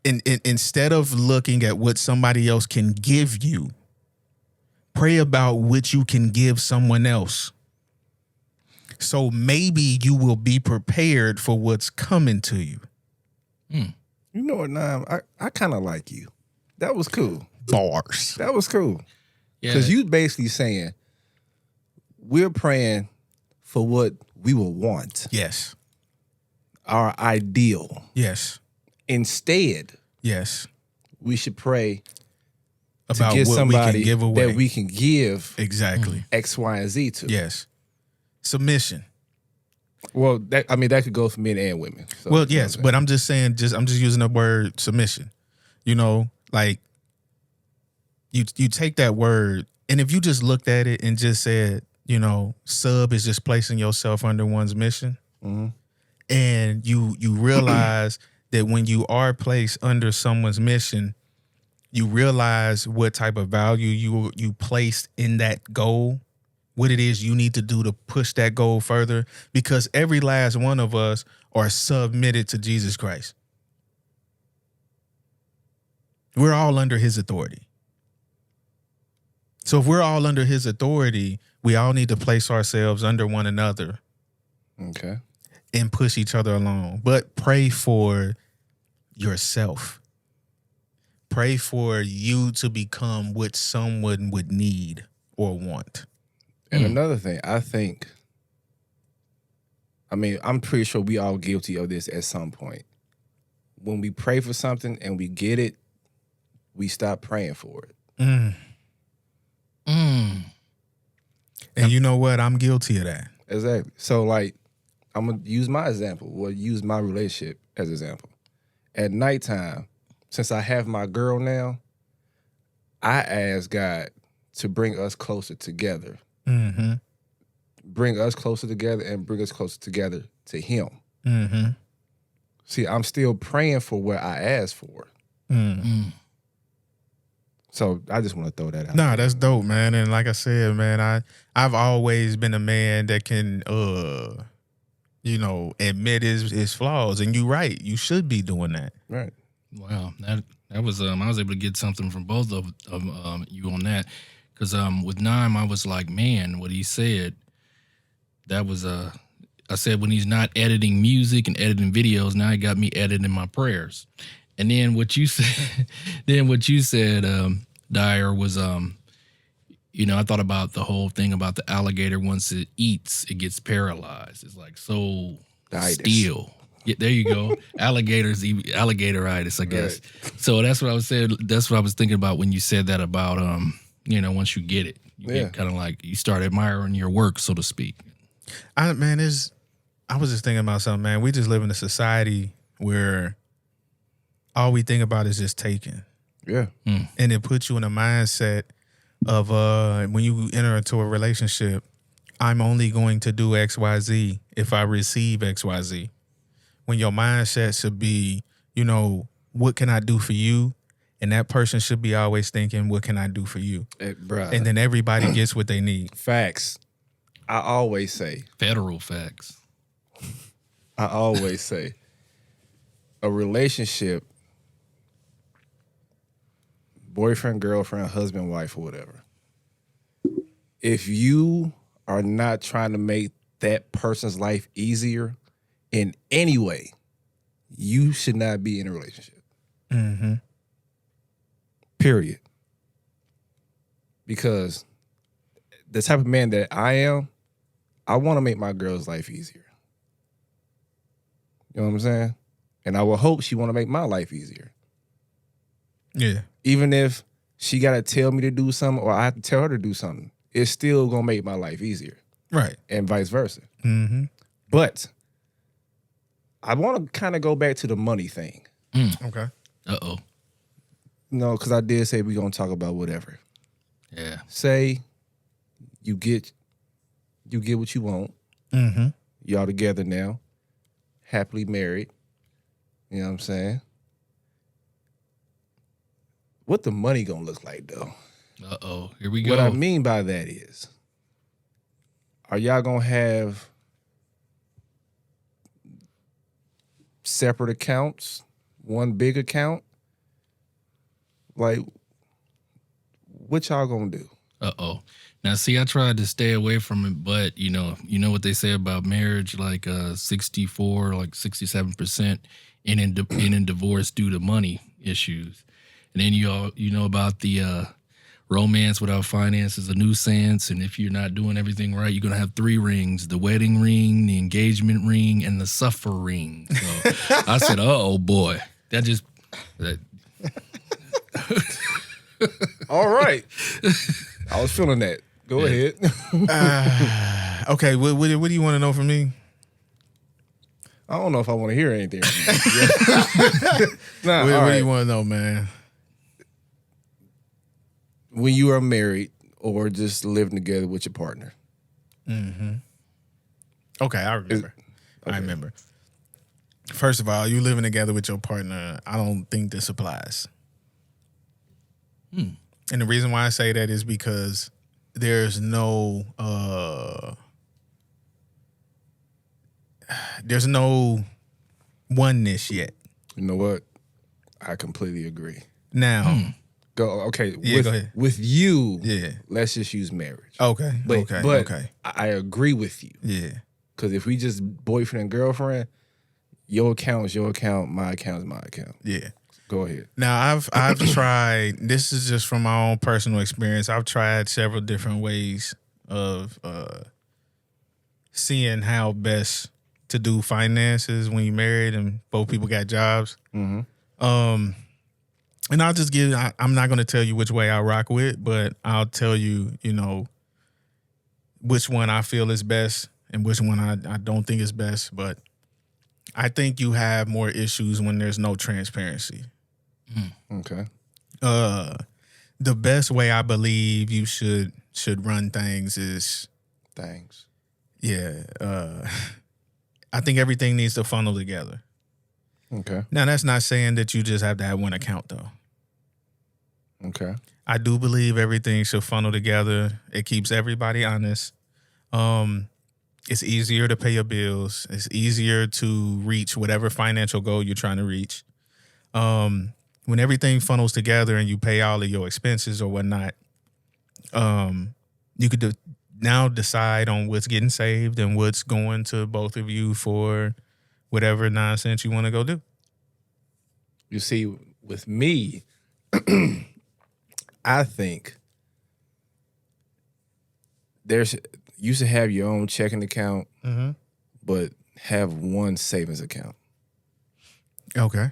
instead of looking at what somebody else can give you, pray about what you can give someone else. So maybe you will be prepared for what's coming to you. You know what, Nam? I kind of like you. That was cool. Bars. That was cool. Yeah. Because you basically saying we're praying for what we will want, Yes. our ideal. Yes. Instead, Yes. we should pray About to get what somebody we can give away. that we can give Exactly. X, Y, and Z to. Yes. Submission. Well, that could go for men and women. So, Well, you know yes, what but I'm just saying, I'm just using the word submission. You know, like you take that word, and if you just looked at it and just said, you know, sub is just placing yourself under one's mission, and you realize that when you are placed under someone's mission, you realize what type of value you placed in that goal, what it is you need to do to push that goal further, because every last one of us are submitted to Jesus Christ. We're all under his authority. So if we're all under his authority, we all need to place ourselves under one another Okay. and push each other along. But pray for yourself. Pray for you to become what someone would need or want. And another thing, I'm pretty sure we all guilty of this at some point. When we pray for something and we get it, we stop praying for it. And you know what? I'm guilty of that. Exactly. So, like, I'm going to use my example, or use my relationship as example. At nighttime, since I have my girl now, I ask God to bring us closer together. Mm-hmm. Bring us closer together and bring us closer together to him. Mm-hmm. See, I'm still praying for what I asked for. So I just want to throw that out. Nah, that's dope, man. And like I said, man, I've always been a man that can admit his flaws. And you're right. You should be doing that. Right. Wow, that was I was able to get something from both of you on that, because with Naim I was like, man, what he said, that was I said when he's not editing music and editing videos, now he got me editing my prayers. And then what you said, Dyer, was I thought about the whole thing about the alligator. Once it eats, it gets paralyzed. It's like so still. Yeah, there you go. Alligatoritis, I guess. Right. So that's what I was saying. That's what I was thinking about when you said that about once you get it, you get kind of like you start admiring your work, so to speak. I was just thinking about something, man. We just live in a society where all we think about is just taking. Yeah. And it puts you in a mindset of when you enter into a relationship, I'm only going to do XYZ if I receive XYZ. When your mindset should be, what can I do for you? And that person should be always thinking, what can I do for you? Bruh. And then everybody gets what they need. Facts. I always say, Federal facts. a relationship, boyfriend, girlfriend, husband, wife, or whatever, if you are not trying to make that person's life easier in any way, you should not be in a relationship. Mm-hmm. Period. Because the type of man that I am, I want to make my girl's life easier. You know what I'm saying? And I will hope she want to make my life easier. Yeah. Even if she got to tell me to do something or I have to tell her to do something, it's still going to make my life easier. Right. And vice versa. Mm-hmm. But I want to kind of go back to the money thing. Okay. Uh-oh. No, because I did say we're going to talk about whatever. Yeah. Say you get what you want. Mm-hmm. Y'all together now, happily married. You know what I'm saying? What the money gonna look like though? Here we go. What I mean by that is, are y'all gonna have separate accounts, one big account? Like, what y'all gonna do? Now, see, I tried to stay away from it, but you know what they say about marriage, like 64, like 67% in divorce due to money issues, and then you know about the romance without finance is a nuisance, and if you're not doing everything right, you're gonna have 3 rings: the wedding ring, the engagement ring, and the suffer ring. So I said, oh boy, that. All right, I was feeling that. Go ahead. Okay, what do you want to know from me? I don't know if I want to hear anything. Nah, What, all what do right. you want to know, man? When you are married or just living together with your partner. Okay, I remember. I remember. First of all, you living together with your partner, I don't think this applies. And the reason why I say that is because there's no oneness yet. You know what? I completely agree. Now, Go okay. Yeah, go ahead. With you, Yeah. let's just use marriage. okay, But okay. I agree with you. Yeah. Because if we just boyfriend and girlfriend, your account is your account, my account is my account. Yeah. Go ahead. Now I've tried. This is just from my own personal experience. I've tried several different ways of seeing how best to do finances when you're married and both people got jobs. And I'll just give. I'm not going to tell you which way I rock with, but I'll tell you, which one I feel is best and which one I don't think is best. But I think you have more issues when there's no transparency. Okay. The best way I believe you should run things is, Thanks. I think everything needs to funnel together. Okay. Now, that's not saying that you just have to have one account, though. Okay. I do believe everything should funnel together. It keeps everybody honest. It's easier to pay your bills. It's easier to reach whatever financial goal you're trying to reach. When everything funnels together and you pay all of your expenses or whatnot, you could now decide on what's getting saved and what's going to both of you for whatever nonsense you want to go do. You see, with me, I think you should have your own checking account, but have one savings account. Okay.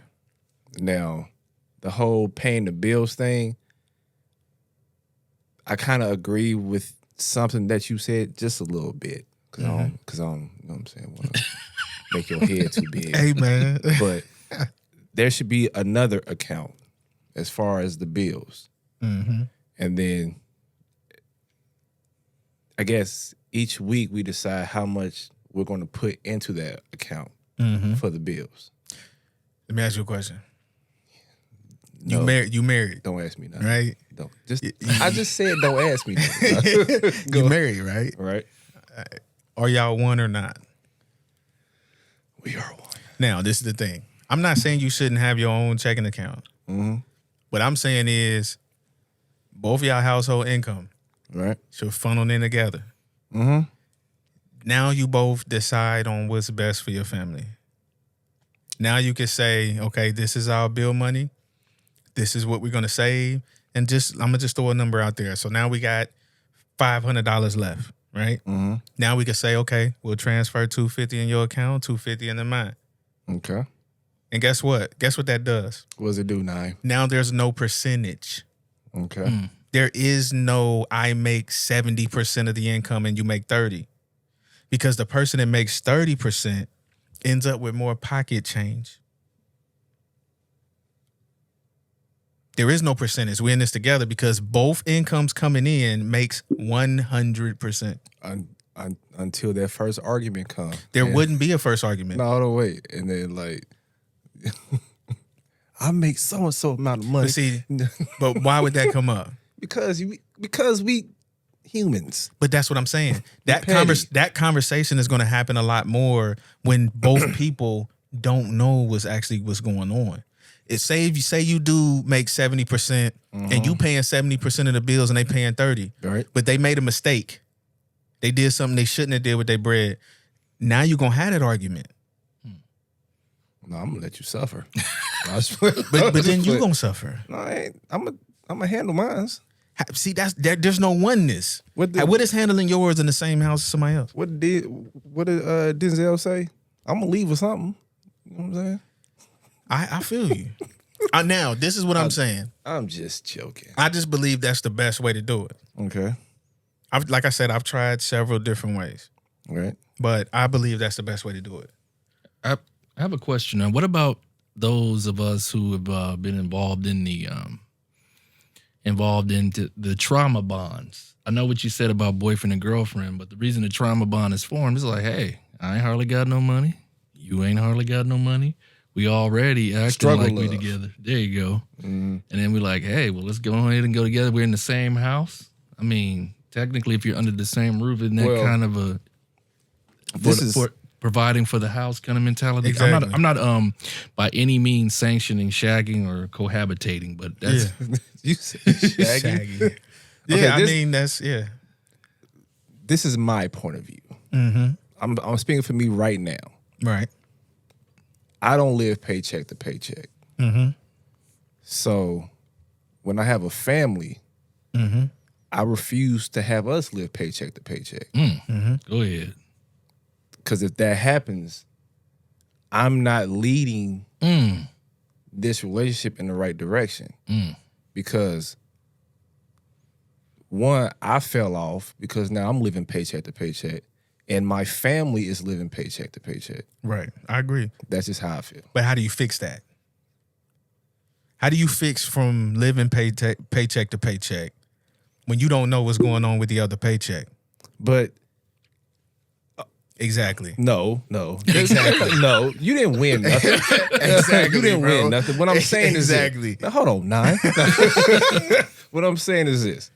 Now, the whole paying the bills thing, I kind of agree with something that you said just a little bit. Because I don't, you know what I'm saying, want to make your head too big. Hey, man. But there should be another account as far as the bills. And then I guess each week we decide how much we're going to put into that account for the bills. Let me ask you a question. No, You married, don't ask me nothing. right? Don't I just said don't ask me nothing. You married, right? Right? Are y'all one or not? We are one. Now, this is the thing. I'm not saying you shouldn't have your own checking account. What I'm saying is both y'all household income Right? should funnel in together. Now you both decide on what's best for your family. Now you can say, okay, this is our bill money. This is what we're going to save. And I'm going to just throw a number out there. So now we got $500 left, right? Now we can say, okay, we'll transfer $250 in your account, $250 into mine. Okay. And guess what? Guess what that does? What does it do, Nine? Now there's no percentage. Okay. There is no I make 70% of the income and you make 30. Because the person that makes 30% ends up with more pocket change. There is no percentage. We're in this together because both incomes coming in makes 100%. Until that first argument comes. There wouldn't be a first argument. No, wait. And then like, I make so and so amount of money. But see, but why would that come up? because we humans. But that's what I'm saying. That petty. that conversation is going to happen a lot more when both people don't know what's going on. It say if you say you do make 70% and you paying 70% of the bills and they paying 30, Right. but they made a mistake. They did something they shouldn't have did with their bread. Now you're gonna have that argument. No, I'm gonna let you suffer. But then you gonna suffer. No, I ain't. I'm gonna handle mine. See, there's no oneness. What the- What is handling yours in the same house as somebody else? What did Denzel say? I'm gonna leave with something. You know what I'm saying? I feel you. Now, this is what I'm saying. I'm just joking. I just believe that's the best way to do it. Okay. Like I said, I've tried several different ways, Right. but I believe that's the best way to do it. I have a question now. What about those of us who have been involved in the trauma bonds? I know what you said about boyfriend and girlfriend, but the reason the trauma bond is formed is like, hey, I ain't hardly got no money. You ain't hardly got no money. We already acting Struggle like we love. together. There you go. Mm-hmm. And then we're like, hey, well, let's go ahead and go together. We're in the same house. I mean, technically, if you're under the same roof, isn't that Well, kind of a for providing for the house kind of mentality? Exactly. I'm not by any means sanctioning shagging or cohabitating, but that's You said shaggy. Shaggy. Yeah, I this- mean that's This is my point of view. Mm-hmm. I'm speaking for me right now. right. I don't live paycheck to paycheck. Mm-hmm. So when I have a family, Mm-hmm. I refuse to have us live paycheck to paycheck. go ahead. Because if that happens, I'm not leading this relationship in the right direction. Because one, I fell off because now I'm living paycheck to paycheck, and my family is living paycheck to paycheck. Right. I agree. That's just how I feel. But how do you fix that? How do you fix from living paycheck to paycheck when you don't know what's going on with the other paycheck? But Exactly. no, exactly. No, you didn't win nothing. You didn't bro. win nothing. What I'm saying is this. Exactly. Now, hold on, Nine. What I'm saying is this.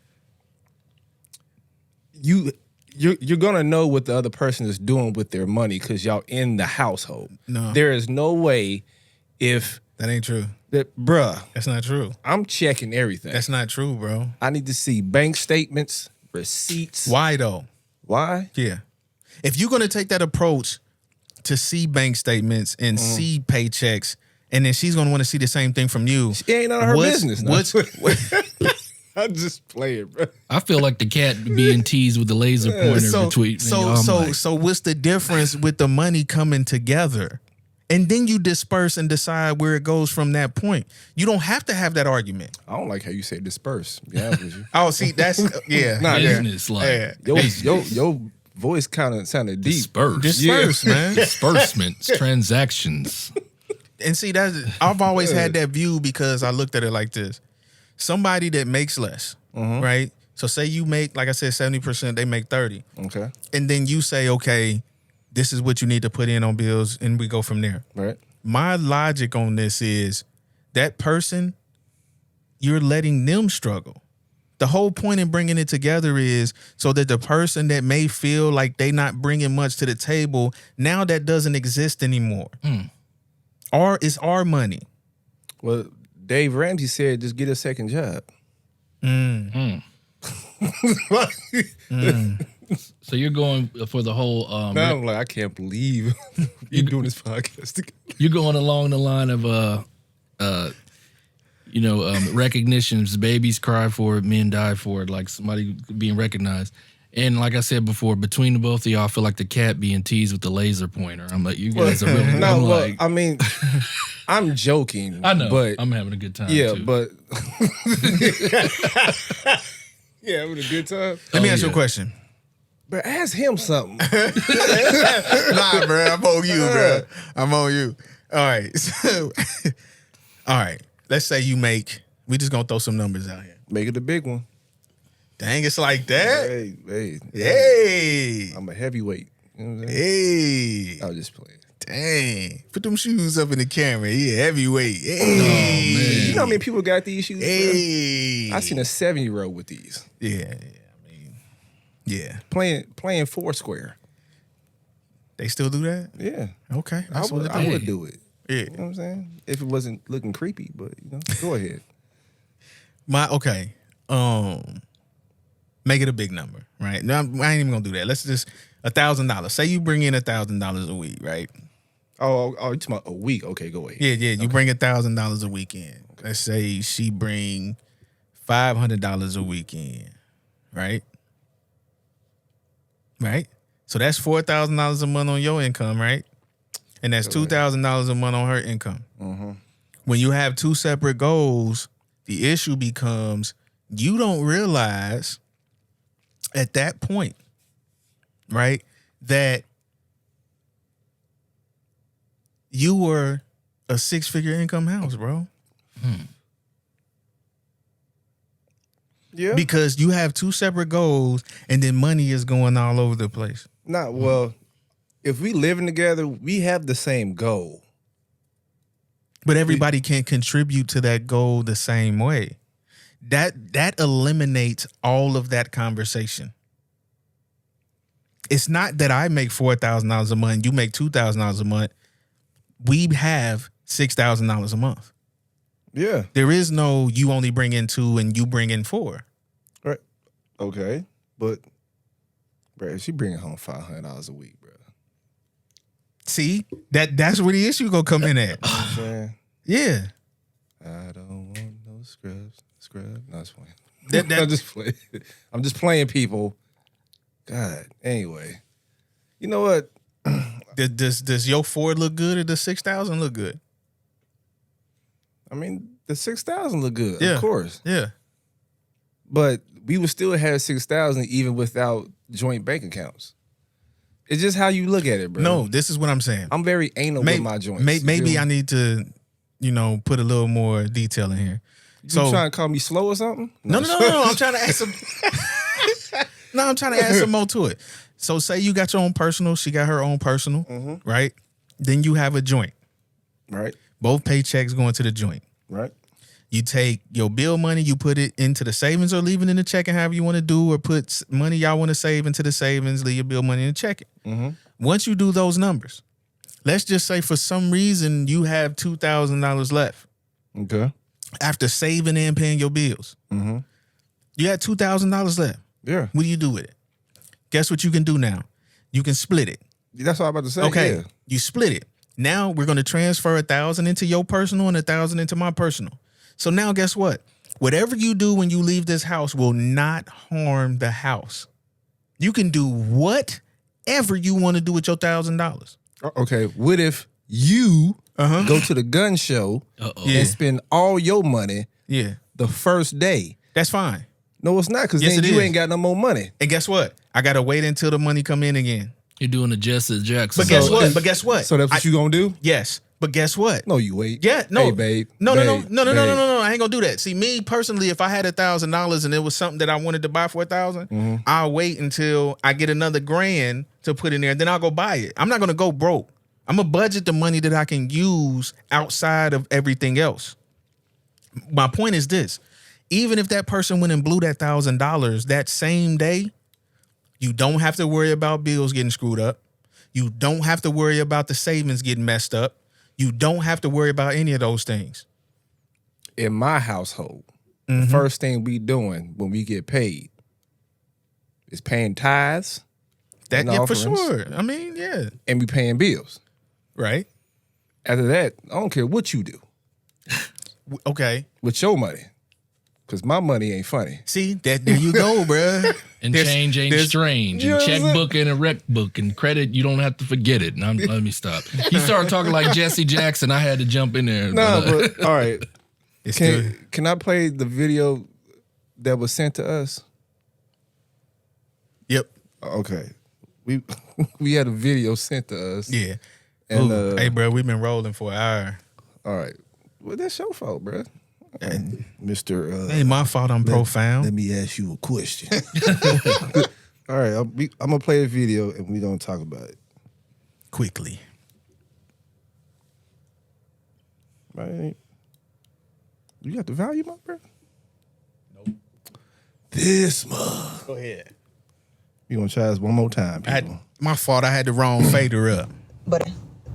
You're gonna know what the other person is doing with their money because y'all in the household. No. There is no way if That ain't true. that, bruh, That's not true. I'm checking everything. That's not true, bro. I need to see bank statements, receipts. Why though? Why? Yeah. If you're going to take that approach to see bank statements and see paychecks, and then she's going to want to see the same thing from you. It ain't none of her business. No. I'm just playing, bro. I feel like the cat being teased with the laser pointer between. So what's the difference with the money coming together? And then you disperse and decide where it goes from that point. You don't have to have that argument. I don't like how you say disperse. To be honest with you. Oh, see, that's yeah. Nah, yeah. business, like Yeah. Your voice kind of sounded deep. Disperse, man. disbursements, transactions. And see, I've always had that view because I looked at it like this. Somebody that makes less, right? So say you make, like I said, 70%, they make 30. Okay. And then you say, okay, this is what you need to put in on bills, and we go from there. Right. My logic on this is that person, you're letting them struggle. The whole point in bringing it together is so that the person that may feel like they not bringing much to the table, now that doesn't exist anymore. Or it's our money. Well, Dave Ramsey said just get a second job. So you're going for the whole. Now I'm like, I can't believe you're doing this podcast together. You're going along the line of recognitions. Babies cry for it, men die for it. Like somebody being recognized. And like I said before, between the both of y'all, I feel like the cat being teased with the laser pointer. I'm like, you guys are really. No, I'm well, like, I mean, I'm joking. I know, but I'm having a good time. yeah, too. but yeah, having a good time. Let me ask you yeah. a question. But ask him something. Nah, bro, I'm on you, bro. I'm on you. All right. So, all right. Let's say you make We just gonna throw some numbers out here. Make it a big one. Dang, it's like that. Hey, Hey, I'm a heavyweight. You know what I'm saying? hey, I was just playing. dang. Put them shoes up in the camera. Yeah, heavyweight. Hey, man. You know how many people got these shoes? hey. Bro? I seen a 7-year-old with these Yeah, I mean, yeah. playing Foursquare. They still do that? Yeah, Okay, I that's would what they do it. Yeah. You know what I'm saying? If it wasn't looking creepy, but go ahead. Okay. Make it a big number, right? No, I ain't even gonna do that. Let's just $1,000. Say you bring in $1,000 a week, right? Oh, you talking about a week? Okay, go ahead. Yeah. You bring $1,000 a weekend. Let's say she bring $500 a weekend, right? Right. So that's $4,000 a month on your income, right? And that's $2,000 a month on her income. When you have two separate goals, the issue becomes you don't realize at that point, right, that you were a 6-figure income house, bro. Yeah. Because you have two separate goals and then money is going all over the place. Not well. If we living together, we have the same goal. But everybody can't contribute to that goal the same way. That eliminates all of that conversation. It's not that I make $4,000 a month, you make $2,000 a month. We have $6,000 a month. Yeah. There is no you only bring in 2 and you bring in 4. Right. Okay. But, bro, she bringing home $500 a week, bro. See, that's where the issue gonna come in at. You know what I'm saying? Yeah. I don't want no scrubs. No, it's fine. That- I'm just playing. I'm just playing, people. God. Anyway, you know what? Does your 4 look good or does 6,000 look good? I mean, the 6,000 look good, Yeah. of course, Yeah. but we would still have 6,000 even without joint bank accounts. It's just how you look at it, bro. No, this is what I'm saying. I'm very anal with my joints. Maybe I need to, put a little more detail in here. You trying to call me slow or something? No. I'm trying to add some. No, I'm trying to add some more to it. So, say you got your own personal, she got her own personal, right? Then you have a joint. Right, Both paychecks going to the joint. right. You take your bill money, you put it into the savings or leave it in the checking, however you want to do, or put money y'all want to save into the savings, leave your bill money in the checking. Once you do those numbers, let's just say for some reason you have $2,000 left Okay. after saving and paying your bills. You had $2,000 left. Yeah, What do you do with it? Guess what you can do now? You can split it. that's what I'm about to say. Okay, Yeah. you split it. Now we're going to transfer 1,000 into your personal and 1,000 into my personal. So now guess what? Whatever you do when you leave this house will not harm the house. You can do whatever you want to do with your $1,000. Okay. What if you go to the gun show Yeah. and spend all your money Yeah, the first day? that's fine. No, it's not, because Yes, then it you is. ain't got no more money. And guess what? I got to wait until the money come in again. You're doing the Jesse Jackson. But guess So- what? But guess what? So that's what you gonna do? Yes. But guess what? No, you wait. Yeah, no, Hey, babe. no. Babe, I ain't gonna do that. See, me personally, if I had $1,000 and it was something that I wanted to buy for $1,000, I'll wait until I get another grand to put in there, then I'll go buy it. I'm not gonna go broke. I'm gonna budget the money that I can use outside of everything else. My point is this: even if that person went and blew that $1,000 that same day, you don't have to worry about bills getting screwed up. You don't have to worry about the savings getting messed up. You don't have to worry about any of those things. In my household, the first thing we doing when we get paid is paying tithes That and yeah, for offerings, sure. I mean, yeah, and we paying bills. right. After that, I don't care what you do Okay. with your money, because my money ain't funny. See that? There you go, bruh. and There's- change ain't there's- strange. You know And what I'm saying? checkbook and a rec book and credit, you don't have to forget it. Now, let me stop. He started talking like Jesse Jackson. I had to jump in there. No, but all right. It's still, Can I play the video that was sent to us? yep. Okay. We had a video sent to us. Yeah. And Ooh, hey, bro, we've been rolling for an hour. all right. Well, that's your fault, bro. Mr. Ain't my fault I'm profound. Let me ask you a question. All right, I'm gonna play a video and we're gonna talk about it. Quickly. Right? You got the volume up, bro? Nope. This mug. Go ahead. You gonna try this one more time, people? My fault. I had the wrong fader up.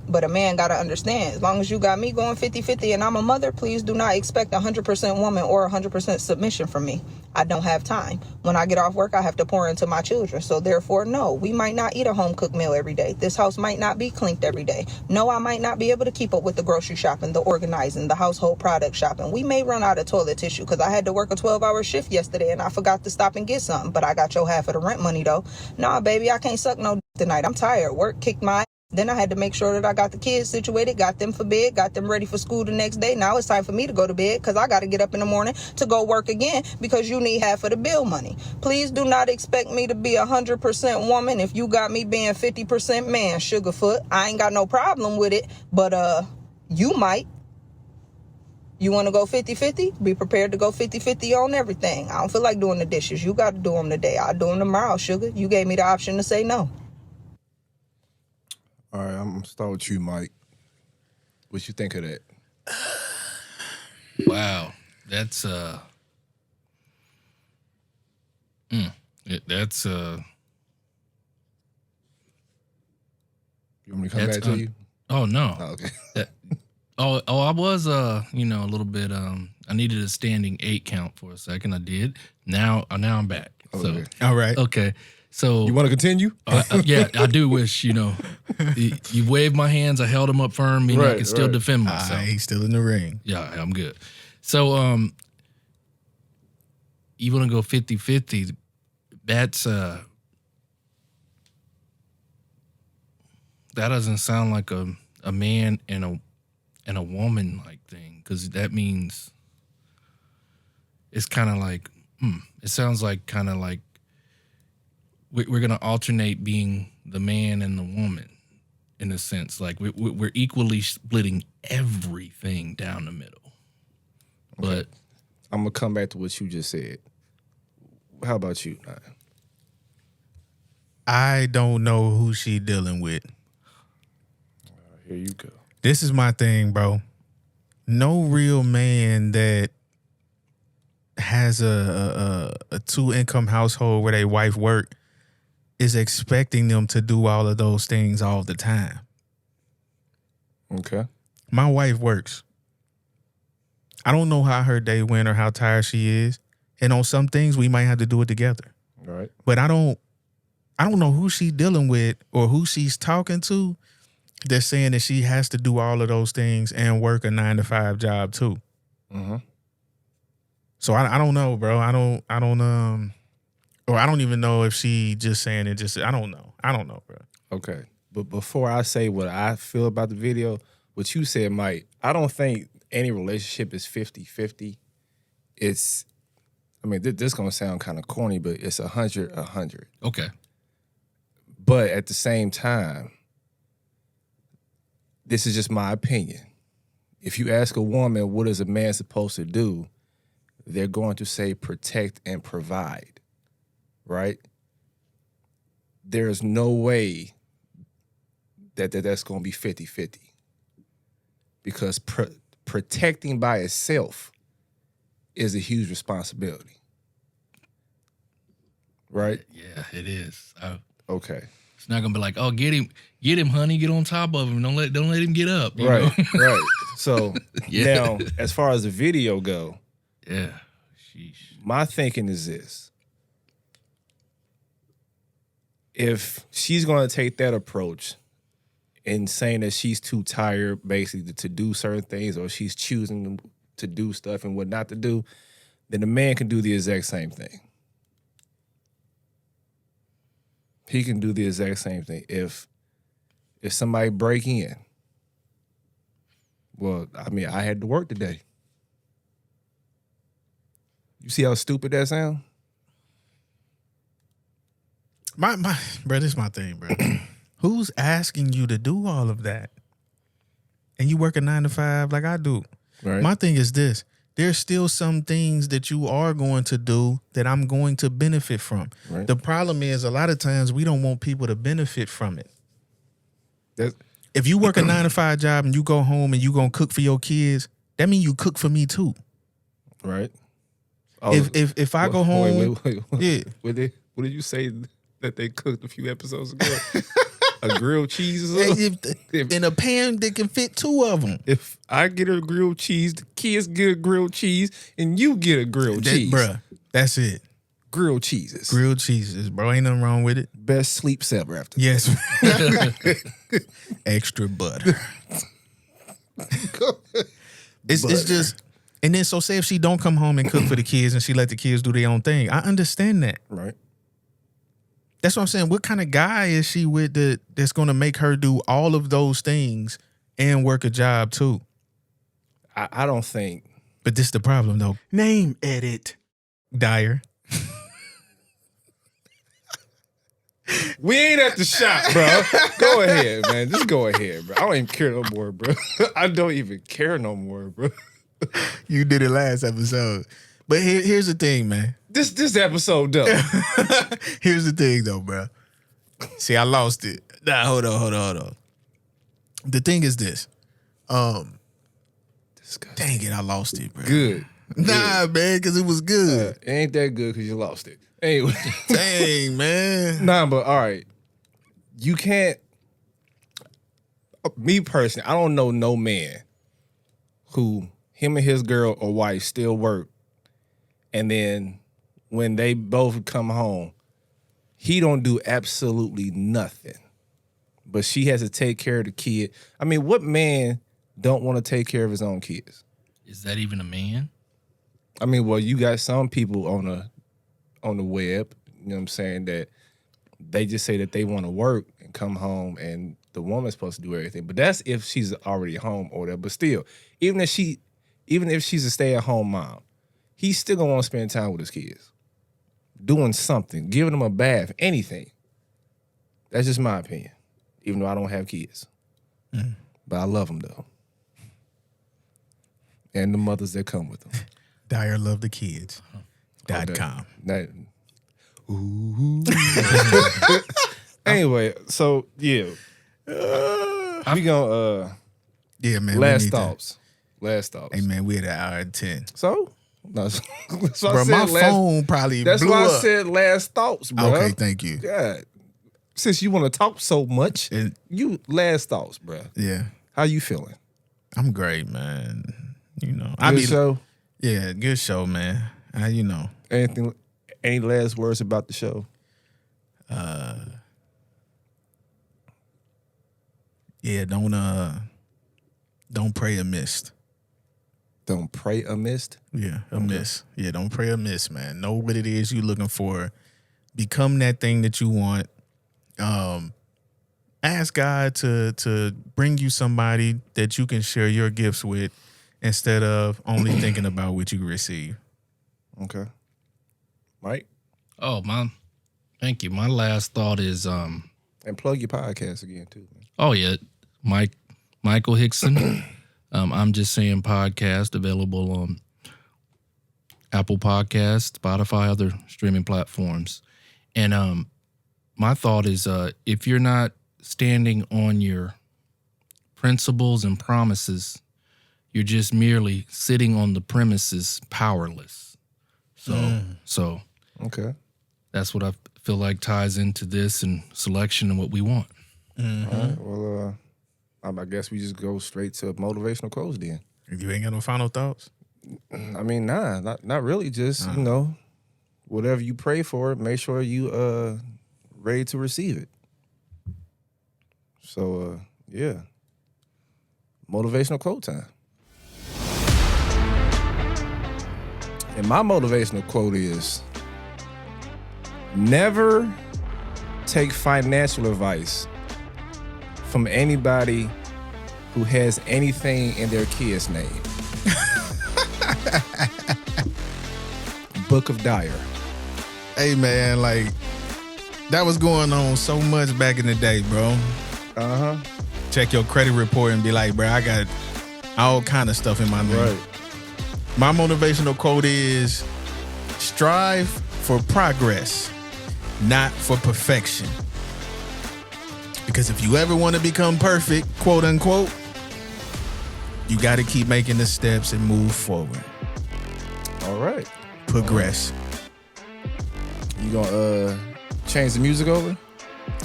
But a man got to understand, as long as you got me going 50-50 and I'm a mother, please do not expect 100% woman or 100% submission from me. I don't have time. When I get off work, I have to pour into my children. So therefore, no, we might not eat a home-cooked meal every day. This house might not be cleaned every day. No, I might not be able to keep up with the grocery shopping, the organizing, the household product shopping. We may run out of toilet tissue because I had to work a 12-hour shift yesterday and I forgot to stop and get something. But I got your half of the rent money, though. Nah, baby, I can't suck no d- tonight. I'm tired. Work kicked my ass. Then I had to make sure that I got the kids situated, got them for bed, got them ready for school the next day. Now it's time for me to go to bed because I got to get up in the morning to go work again because you need half of the bill money. Please do not expect me to be 100% woman if you got me being 50% man, Sugarfoot. I ain't got no problem with it, but you might. You want to go 50-50? Be prepared to go 50-50 on everything. I don't feel like doing the dishes. You got to do them today. I'll do them tomorrow, Sugar. You gave me the option to say no. All right, I'm gonna start with you, Mike. What you think of that? Wow, that's that's You want me to come That's back to you? oh no. Oh, okay. I was a little bit I needed a standing 8 count for a second. I did. Now I'm back. Okay. All right. Okay. So You want to continue? yeah, I do wish, you waved my hands, I held them up firm, meaning I Right, can still right. defend myself. He's still in the ring. Yeah, I'm good. So you want to go 50-50, that's that doesn't sound like a man and a woman like thing, because that means it's kind of like it sounds like kind of like we're gonna alternate being the man and the woman in a sense, like we're equally splitting everything down the middle. But I'm gonna come back to what you just said. How about you? I don't know who she dealing with. Here you go. This is my thing, bro. No real man that has a 2-income household where their wife work is expecting them to do all of those things all the time. Okay. My wife works. I don't know how her day went or how tired she is. And on some things we might have to do it together. All right. But I don't know who she's dealing with or who she's talking to that's saying that she has to do all of those things and work a 9-to-5 job too. Mm-hmm. So I don't know, bro. I don't even know if she just saying it. I don't know, bro. Okay. But before I say what I feel about the video, what you said, Mike, I don't think any relationship is 50-50. It's, this is going to sound kind of corny, but it's 100-100. okay. But at the same time, this is just my opinion. If you ask a woman, what is a man supposed to do? They're going to say protect and provide, right? There's no way that's going to be 50-50 because protecting by itself is a huge responsibility, right? Yeah, it is. Okay. It's not gonna be like, oh, get him, honey, get on top of him. Don't let him get up. you Right, know? right. So Yeah. now, as far as the video go, Yeah. Sheesh. my thinking is this. If she's going to take that approach and saying that she's too tired basically to do certain things or she's choosing to do stuff and what not to do, then the man can do the exact same thing. He can do the exact same thing. If somebody break in, well, I had to work today. You see how stupid that sound? Bro, this is my thing, bro. Who's asking you to do all of that? And you work a 9-to-5 like I do. Right. My thing is this. there's still some things that you are going to do that I'm going to benefit from. Right. The problem is a lot of times we don't want people to benefit from it. If you work a 9-to-5 job and you go home and you gonna cook for your kids, that means you cook for me too. Right. Oh, If I go home, wait. yeah. What did you say that they cooked a few episodes ago? A grilled cheese or Hey, something? in a pan that can fit 2 of them. If I get a grilled cheese, the kids get a grilled cheese, and you get a grilled cheese. Bruh, that's it. Grilled cheeses. Grilled cheeses, bro. Ain't nothing wrong with it. Best sleeps ever after. Yes. Extra butter. It's just, and then so say if she don't come home and cook for the kids and she let the kids do their own thing, I understand that. Right. That's what I'm saying. What kind of guy is she with that's going to make her do all of those things and work a job too? I don't think. But this the problem though. Name edit. Dyer. We ain't at the shop, bro. Go ahead, man. Just go ahead, bro. I don't even care no more, bro. I don't even care no more, bro. You did it last episode. But here's the thing, man. This episode, though. Here's the thing, though, bro. See, I lost it. Nah, hold on. The thing is this. Dang it, I lost it, bro. Good. Nah, man, because it was good. It ain't that good because you lost it. Anyway. Dang, man. Nah, but all right. You can't. Me personally, I don't know no man who him and his girl or wife still work, and then when they both come home, he don't do absolutely nothing, but she has to take care of the kid. I mean, what man don't want to take care of his own kids? Is that even a man? I mean, well, you got some people on the web, you know what I'm saying, that they just say that they want to work and come home and the woman's supposed to do everything. But that's if she's already home or whatever. But still, even if she's a stay-at-home mom, he's still gonna want to spend time with his kids. Doing something, giving them a bath, anything. That's just my opinion. Even though I don't have kids. But I love them though. And the mothers that come with them. Dyer love the kids. .com. Anyway, so yeah. We gonna Yeah, man. last thoughts. Hey, man, we at an hour and 10. So? No, that's why Bro, I said my last, phone probably that's blew why up. I said last thoughts, bro. Okay, thank you. God. Since you want to talk so much, you last thoughts, bro. Yeah. How you feeling? I'm great, man. You know. Good show? Yeah, good show, man. You know. Any last words about the show? Yeah, don't pray amiss. Don't pray amiss. Yeah, amiss. Yeah, don't pray amiss, man. Know what it is you're looking for. Become that thing that you want. Ask God to bring you somebody that you can share your gifts with instead of only thinking about what you receive. Okay. Mike? Oh, thank you. My last thought is And plug your podcast again, too. Man. oh yeah, Michael Hickson. I'm Just Saying podcast, available on Apple Podcasts, Spotify, other streaming platforms. And my thought is if you're not standing on your principles and promises, you're just merely sitting on the premises powerless. So Okay. that's what I feel like ties into this and selection and what we want. All right. Well, I guess we just go straight to motivational quotes then. You ain't got no final thoughts? I mean, not really. Just, you know, whatever you pray for, make sure you ready to receive it. So, yeah. Motivational quote time. And my motivational quote is, never take financial advice from anybody who has anything in their kid's name. Book of Dyer. Hey, man, like, that was going on so much back in the day, bro. Uh-huh. Check your credit report and be like, bro, I got all kind of stuff in my name. Right. My motivational quote is strive for progress, not for perfection. Because if you ever want to become perfect, quote unquote, you got to keep making the steps and move forward. All right. Progress. You gonna change the music over?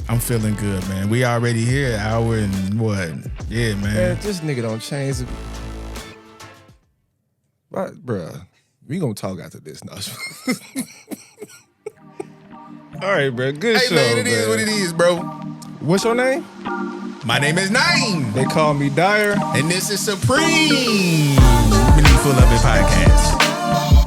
I'm feeling good, man. We already here, an hour and what? Yeah, man. Man, this nigga don't change it. Right, bruh. We gonna talk after this now. All right, bro. Good Hey, show, man, it is what it is, bro. What's your name? My name is Naeem, They call me Dyer. and this is Supreme Meaningful Love It Podcast.